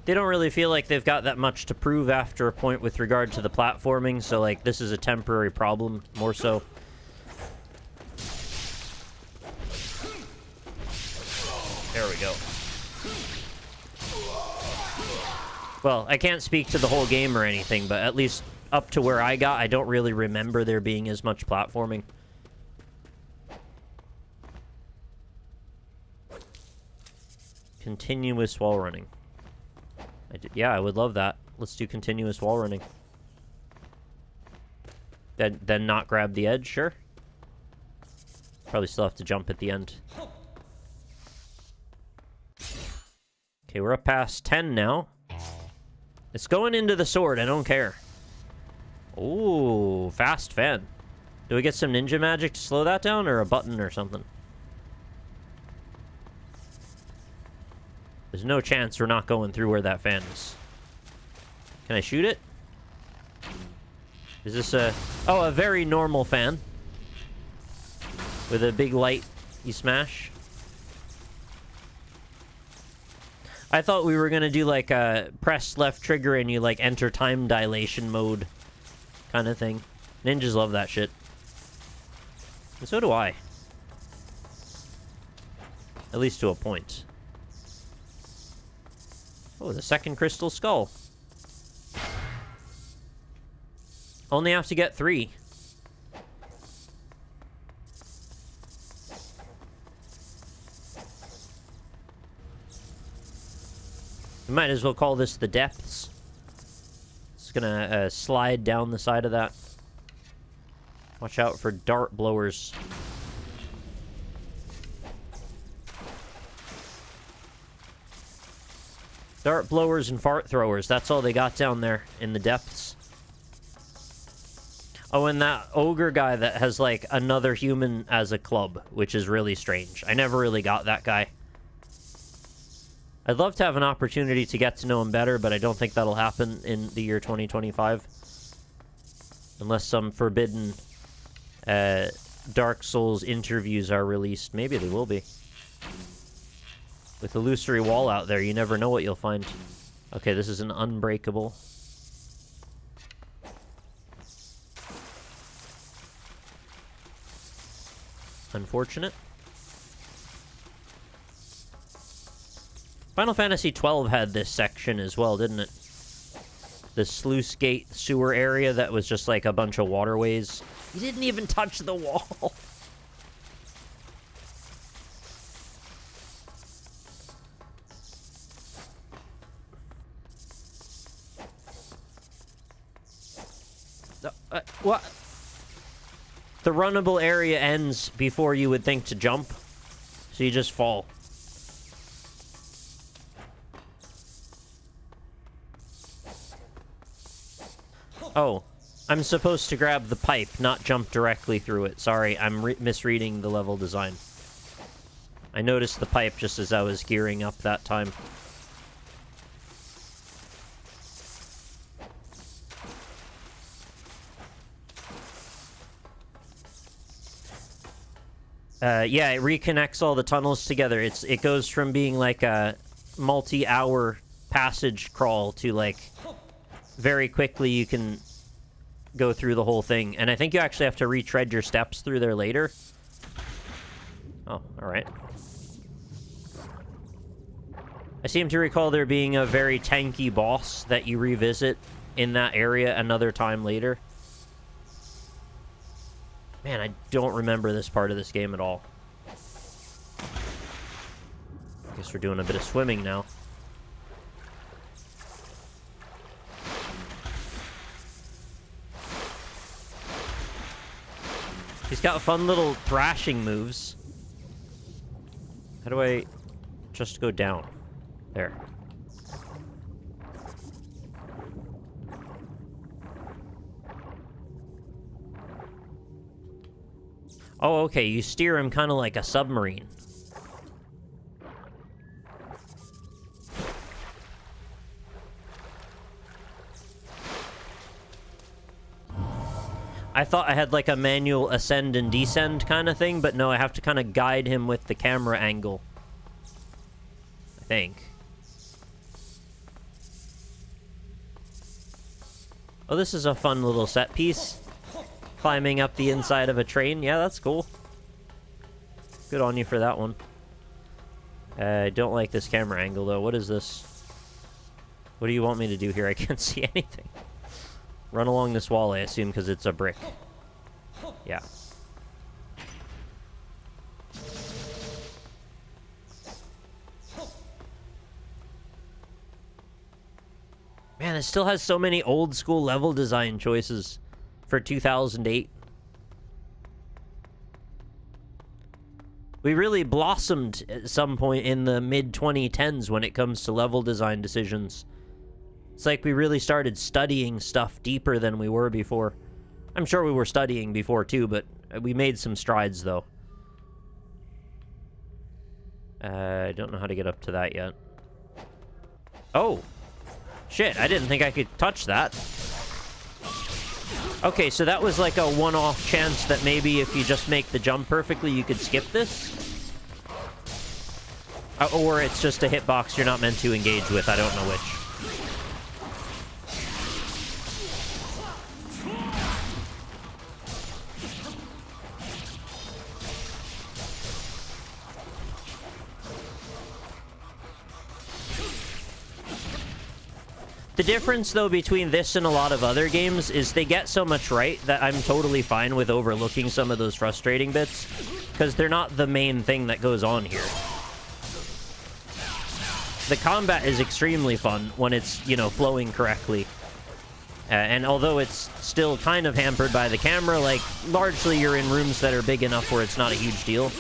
They don't really feel like they've got that much to prove after a point with regard to the platforming, so like this is a temporary problem, more so. There we go. Well, I can't speak to the whole game or anything, but at least up to where I got, I don't really remember there being as much platforming. Continuous wall running. Yeah, I would love that. Let's do continuous wall running. Then not grab the edge, sure. Probably still have to jump at the end. Okay, we're up past 10 now. It's going into the sword, I don't care. Ooh, fast fan. Do we get some ninja magic to slow that down, or a button or something? There's no chance we're not going through where that fan is. Can I shoot it? Is this a... Oh, a very normal fan. With a big light you smash. I thought we were gonna do like a press left trigger and you like enter time dilation mode kind of thing. Ninjas love that shit. And so do I. At least to a point. Oh, the second crystal skull. Only have to get 3. We might as well call this the depths. It's gonna slide down the side of that. Watch out for dart blowers. Dart blowers and fart throwers. That's all they got down there in the depths. Oh, and that ogre guy that has, like, another human as a club, which is really strange. I never really got that guy. I'd love to have an opportunity to get to know him better, but I don't think that'll happen in the year 2025. Unless some forbidden Dark Souls interviews are released. Maybe they will be. With illusory wall out there, you never know what you'll find. Okay, this is an unbreakable. Unfortunate. Final Fantasy XII had this section as well, didn't it? The sluice gate sewer area that was just like a bunch of waterways. You didn't even touch the wall. What? The runnable area ends before you would think to jump, so you just fall. Oh, I'm supposed to grab the pipe, not jump directly through it. Sorry, I'm misreading the level design. I noticed the pipe just as I was gearing up that time. Yeah, it reconnects all the tunnels together. It goes from being like a multi-hour passage crawl to like very quickly you can go through the whole thing. And I think you actually have to retread your steps through there later. Oh, alright. I seem to recall there being a very tanky boss that you revisit in that area another time later. Man, I don't remember this part of this game at all. Guess we're doing a bit of swimming now. He's got fun little thrashing moves. How do I just go down? There. Oh, okay, you steer him kind of like a submarine. I thought I had like a manual ascend and descend kind of thing, but no, I have to kind of guide him with the camera angle. I think. Oh, this is a fun little set piece. Climbing up the inside of a train. Yeah, that's cool. Good on you for that one. I don't like this camera angle, though. What is this? What do you want me to do here? I can't see anything. Run along this wall, I assume, because it's a brick. Yeah. Man, it still has so many old school level design choices for 2008. We really blossomed at some point in the mid-2010s when it comes to level design decisions. It's like we really started studying stuff deeper than we were before. I'm sure we were studying before too, but we made some strides though. I don't know how to get up to that yet. Oh! Shit, I didn't think I could touch that. Okay, so that was like a one-off chance that maybe if you just make the jump perfectly, you could skip this? Or it's just a hitbox you're not meant to engage with, I don't know which. The difference, though, between this and a lot of other games is they get so much right that I'm totally fine with overlooking some of those frustrating bits, because they're not the main thing that goes on here. The combat is extremely fun when it's, you know, flowing correctly. And although it's still kind of hampered by the camera, like, largely you're in rooms that are big enough where it's not a huge deal.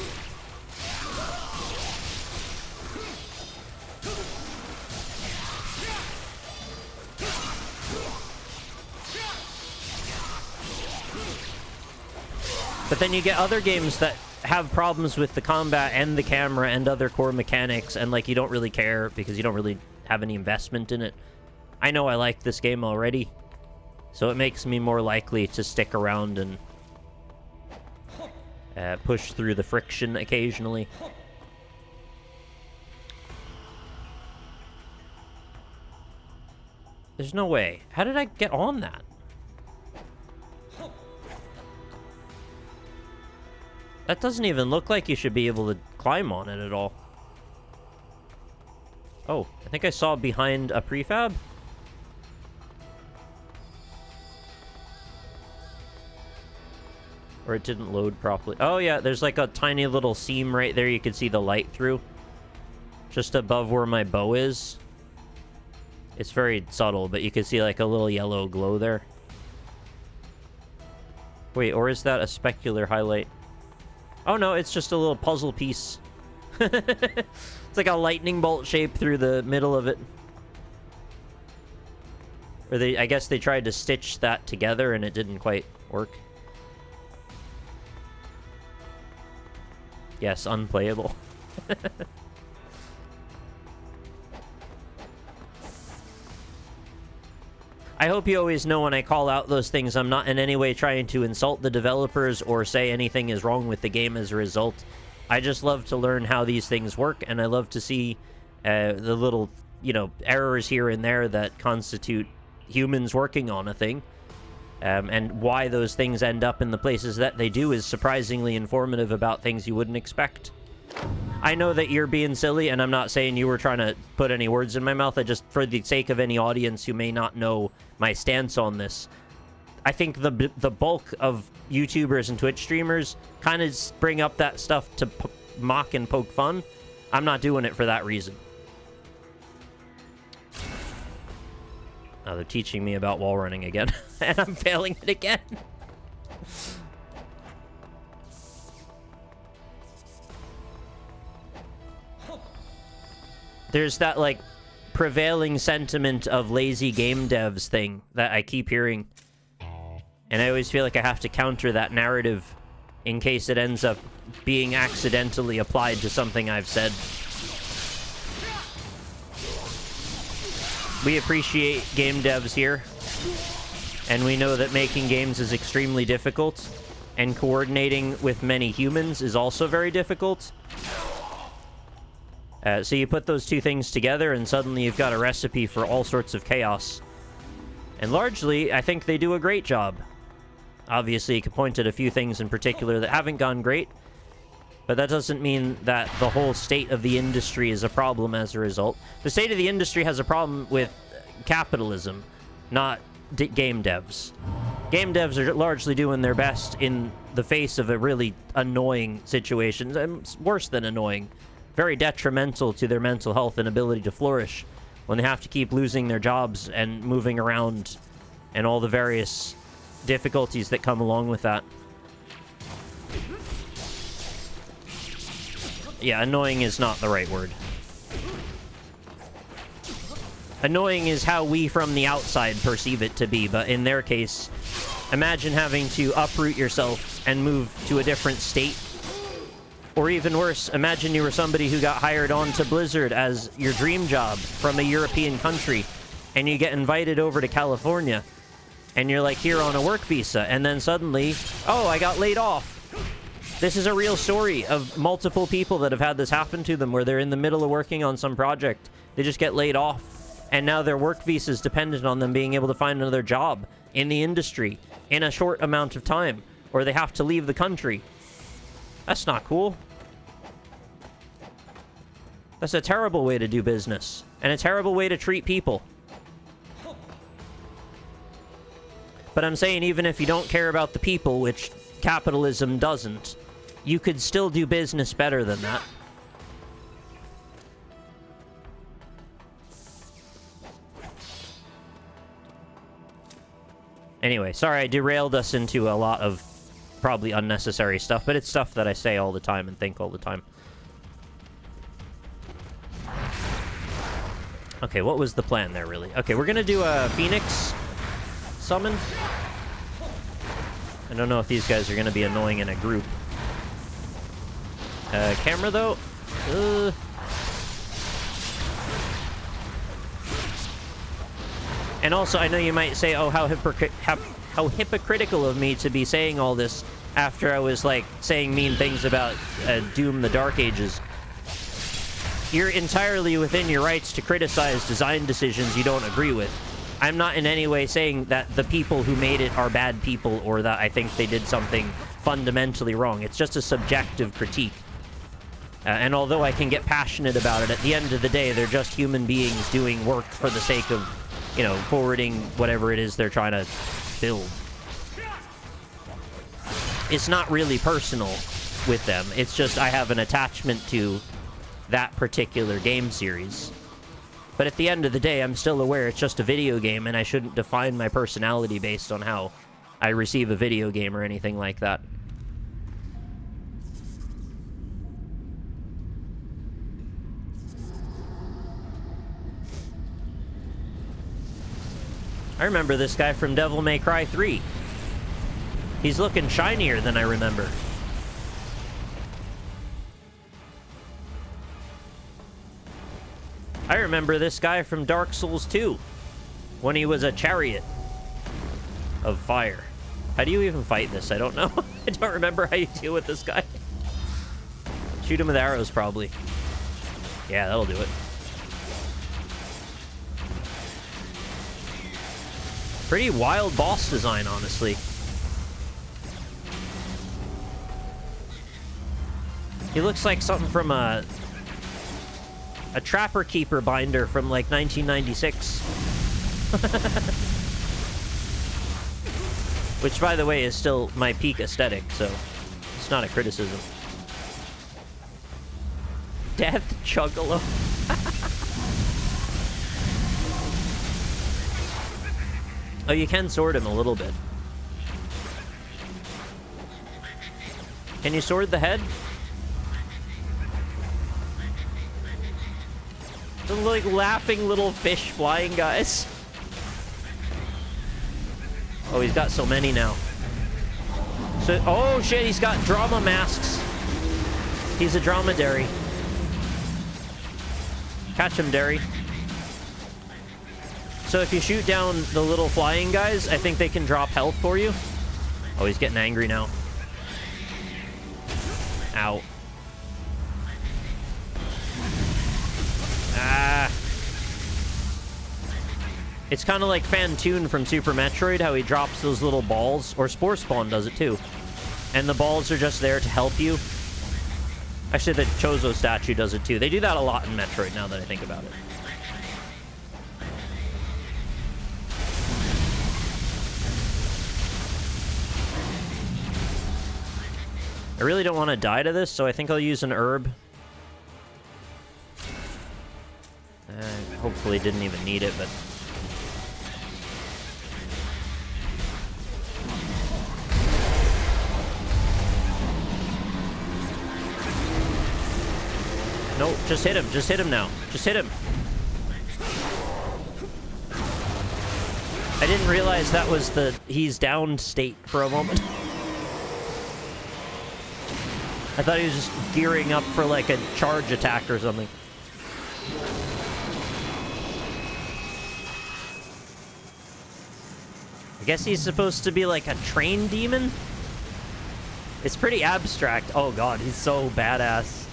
But then you get other games that have problems with the combat and the camera and other core mechanics, and, like, you don't really care because you don't really have any investment in it. I know I like this game already, so it makes me more likely to stick around and push through the friction occasionally. There's no way. How did I get on that? That doesn't even look like you should be able to climb on it at all. Oh, I think I saw behind a prefab. Or it didn't load properly. Oh yeah, there's like a tiny little seam right there you can see the light through. Just above where my bow is. It's very subtle, but you can see like a little yellow glow there. Wait, or is that a specular highlight? Oh no, it's just a little puzzle piece. It's like a lightning bolt shape through the middle of it. Or I guess they tried to stitch that together and it didn't quite work. Yes, unplayable. I hope you always know when I call out those things, I'm not in any way trying to insult the developers or say anything is wrong with the game as a result. I just love to learn how these things work, and I love to see the little, you know, errors here and there that constitute humans working on a thing. And why those things end up in the places that they do is surprisingly informative about things you wouldn't expect. I know that you're being silly, and I'm not saying you were trying to put any words in my mouth. I just, for the sake of any audience who may not know my stance on this, I think the bulk of YouTubers and Twitch streamers kind of bring up that stuff to mock and poke fun. I'm not doing it for that reason. Now they're teaching me about wall running again, and I'm failing it again. There's that, like, prevailing sentiment of lazy game devs thing that I keep hearing. And I always feel like I have to counter that narrative in case it ends up being accidentally applied to something I've said. We appreciate game devs here, and we know that making games is extremely difficult, and coordinating with many humans is also very difficult. So you put those two things together, and suddenly you've got a recipe for all sorts of chaos. And largely, I think they do a great job. Obviously, you can point at a few things in particular that haven't gone great, but that doesn't mean that the whole state of the industry is a problem as a result. The state of the industry has a problem with capitalism, not game devs. Game devs are largely doing their best in the face of a really annoying situation. It's worse than annoying. Very detrimental to their mental health and ability to flourish when they have to keep losing their jobs and moving around and all the various difficulties that come along with that. Yeah, annoying is not the right word. Annoying is how we from the outside perceive it to be, but in their case, imagine having to uproot yourself and move to a different state. Or even worse, imagine you were somebody who got hired on to Blizzard as your dream job from a European country, and you get invited over to California, and you're like here on a work visa, and then suddenly, oh, I got laid off. This is a real story of multiple people that have had this happen to them, where they're in the middle of working on some project. They just get laid off, and now their work visa is dependent on them being able to find another job in the industry in a short amount of time, or they have to leave the country. That's not cool. That's a terrible way to do business, and a terrible way to treat people. But I'm saying, even if you don't care about the people, which capitalism doesn't, you could still do business better than that. Anyway, sorry I derailed us into a lot of probably unnecessary stuff, but it's stuff that I say all the time and think all the time. Okay, what was the plan there, really? Okay, we're gonna do a Phoenix summon. I don't know if these guys are gonna be annoying in a group. Camera, though? And also, I know you might say, oh, how hypocritical of me to be saying all this after I was, like, saying mean things about Doom the Dark Ages. You're entirely within your rights to criticize design decisions you don't agree with. I'm not in any way saying that the people who made it are bad people, or that I think they did something fundamentally wrong. It's just a subjective critique. And although I can get passionate about it, at the end of the day, they're just human beings doing work for the sake of, you know, forwarding whatever it is they're trying to build. It's not really personal with them. It's just I have an attachment to that particular game series. But at the end of the day, I'm still aware it's just a video game, and I shouldn't define my personality based on how I receive a video game or anything like that. I remember this guy from Devil May Cry 3. He's looking shinier than I remember. I remember this guy from Dark Souls 2, when he was a chariot of fire. How do you even fight this? I don't know. I don't remember how you deal with this guy. Shoot him with arrows, probably. Yeah, that'll do it. Pretty wild boss design, honestly. He looks like something from a Trapper Keeper binder from, like, 1996. Which, by the way, is still my peak aesthetic, so it's not a criticism. Death Juggalo. Oh, you can sword him a little bit. Can you sword the head? The, like, laughing little fish flying guys. Oh, he's got so many now. So, oh shit, he's got drama masks. He's a dromedary. Catch him, Derry. So if you shoot down the little flying guys, I think they can drop health for you. Oh, he's getting angry now. Ow. Ah. It's kind of like Fantoon from Super Metroid, how he drops those little balls. Or Spore Spawn does it too. And the balls are just there to help you. Actually, the Chozo statue does it too. They do that a lot in Metroid, now that I think about it. I really don't want to die to this, so I think I'll use an herb. Hopefully didn't even need it, but... No, just hit him. Just hit him now. Just hit him. I didn't realize that was the he's downed state for a moment. I thought he was just gearing up for like a charge attack or something. I guess he's supposed to be like a train demon? It's pretty abstract. Oh god, he's so badass.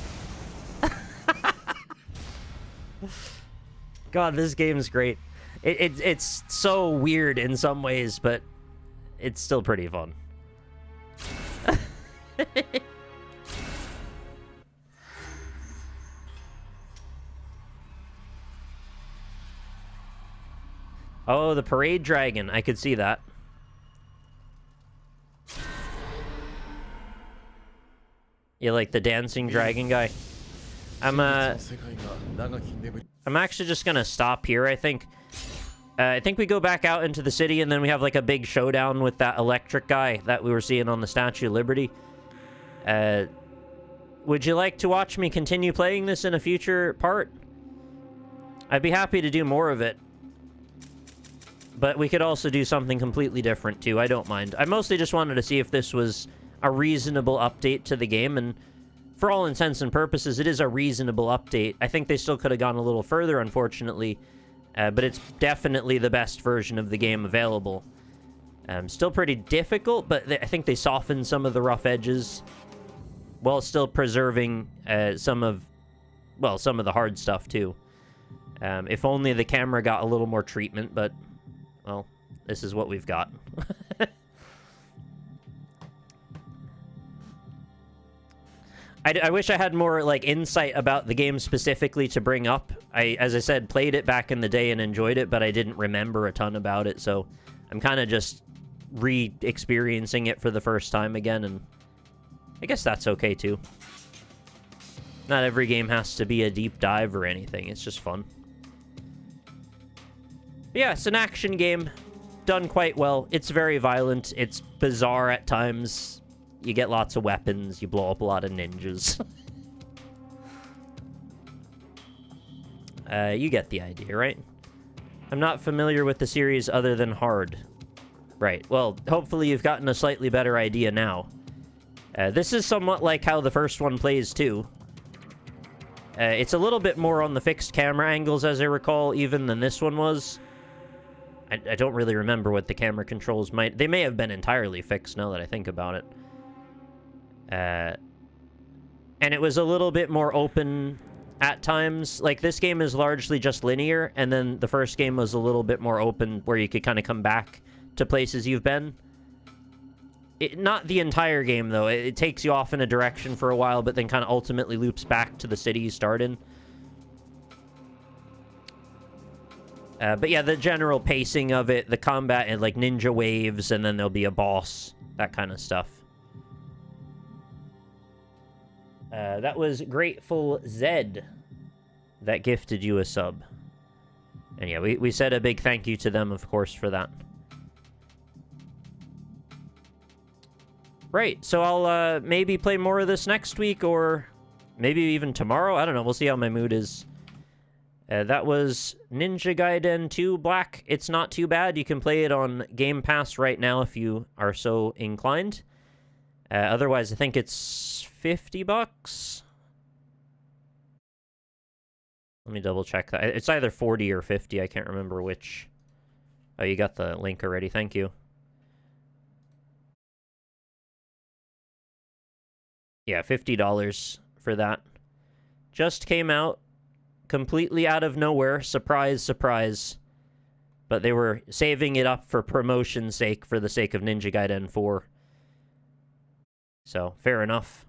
God, this game's great. It's so weird in some ways, but it's still pretty fun. Oh, the parade dragon. I could see that. You like the dancing dragon guy? I'm actually just gonna stop here, I think. I think we go back out into the city, and then we have like a big showdown with that electric guy that we were seeing on the Statue of Liberty. Would you like to watch me continue playing this in a future part? I'd be happy to do more of it. But we could also do something completely different, too. I don't mind. I mostly just wanted to see if this was a reasonable update to the game, and for all intents and purposes, it is a reasonable update. I think they still could have gone a little further, unfortunately, but it's definitely the best version of the game available. Still pretty difficult, but I think they softened some of the rough edges while still preserving some of the hard stuff, too. If only the camera got a little more treatment, but... well, this is what we've got. I wish I had more, like, insight about the game specifically to bring up. As I said, played it back in the day and enjoyed it, but I didn't remember a ton about it, so I'm kind of just re-experiencing it for the first time again, and I guess that's okay, too. Not every game has to be a deep dive or anything. It's just fun. Yeah, it's an action game. Done quite well. It's very violent. It's bizarre at times. You get lots of weapons. You blow up a lot of ninjas. You get the idea, right? I'm not familiar with the series other than Hard. Right. Well, hopefully you've gotten a slightly better idea now. This is somewhat like how the first one plays, too. It's a little bit more on the fixed camera angles, as I recall, even than this one was. I don't really remember what the camera controls might... they may have been entirely fixed, now that I think about it. And it was a little bit more open at times. Like, this game is largely just linear, and then the first game was a little bit more open, where you could kind of come back to places you've been. Not the entire game, though. It takes you off in a direction for a while, but then kind of ultimately loops back to the city you start in. But yeah, the general pacing of it, the combat, and like ninja waves, and then there'll be a boss, that kind of stuff. That was Grateful Zed that gifted you a sub. And yeah, we said a big thank you to them, of course, for that. Right, so I'll maybe play more of this next week, or maybe even tomorrow. I don't know, we'll see how my mood is. That was Ninja Gaiden 2 Black. It's not too bad. You can play it on Game Pass right now if you are so inclined. Otherwise, I think it's $50. Let me double check that. It's either 40 or 50. I can't remember which. Oh, you got the link already. Thank you. Yeah, $50 for that. Just came out. Completely out of nowhere. Surprise, surprise. But they were saving it up for promotion's sake, for the sake of Ninja Gaiden 4. So, fair enough.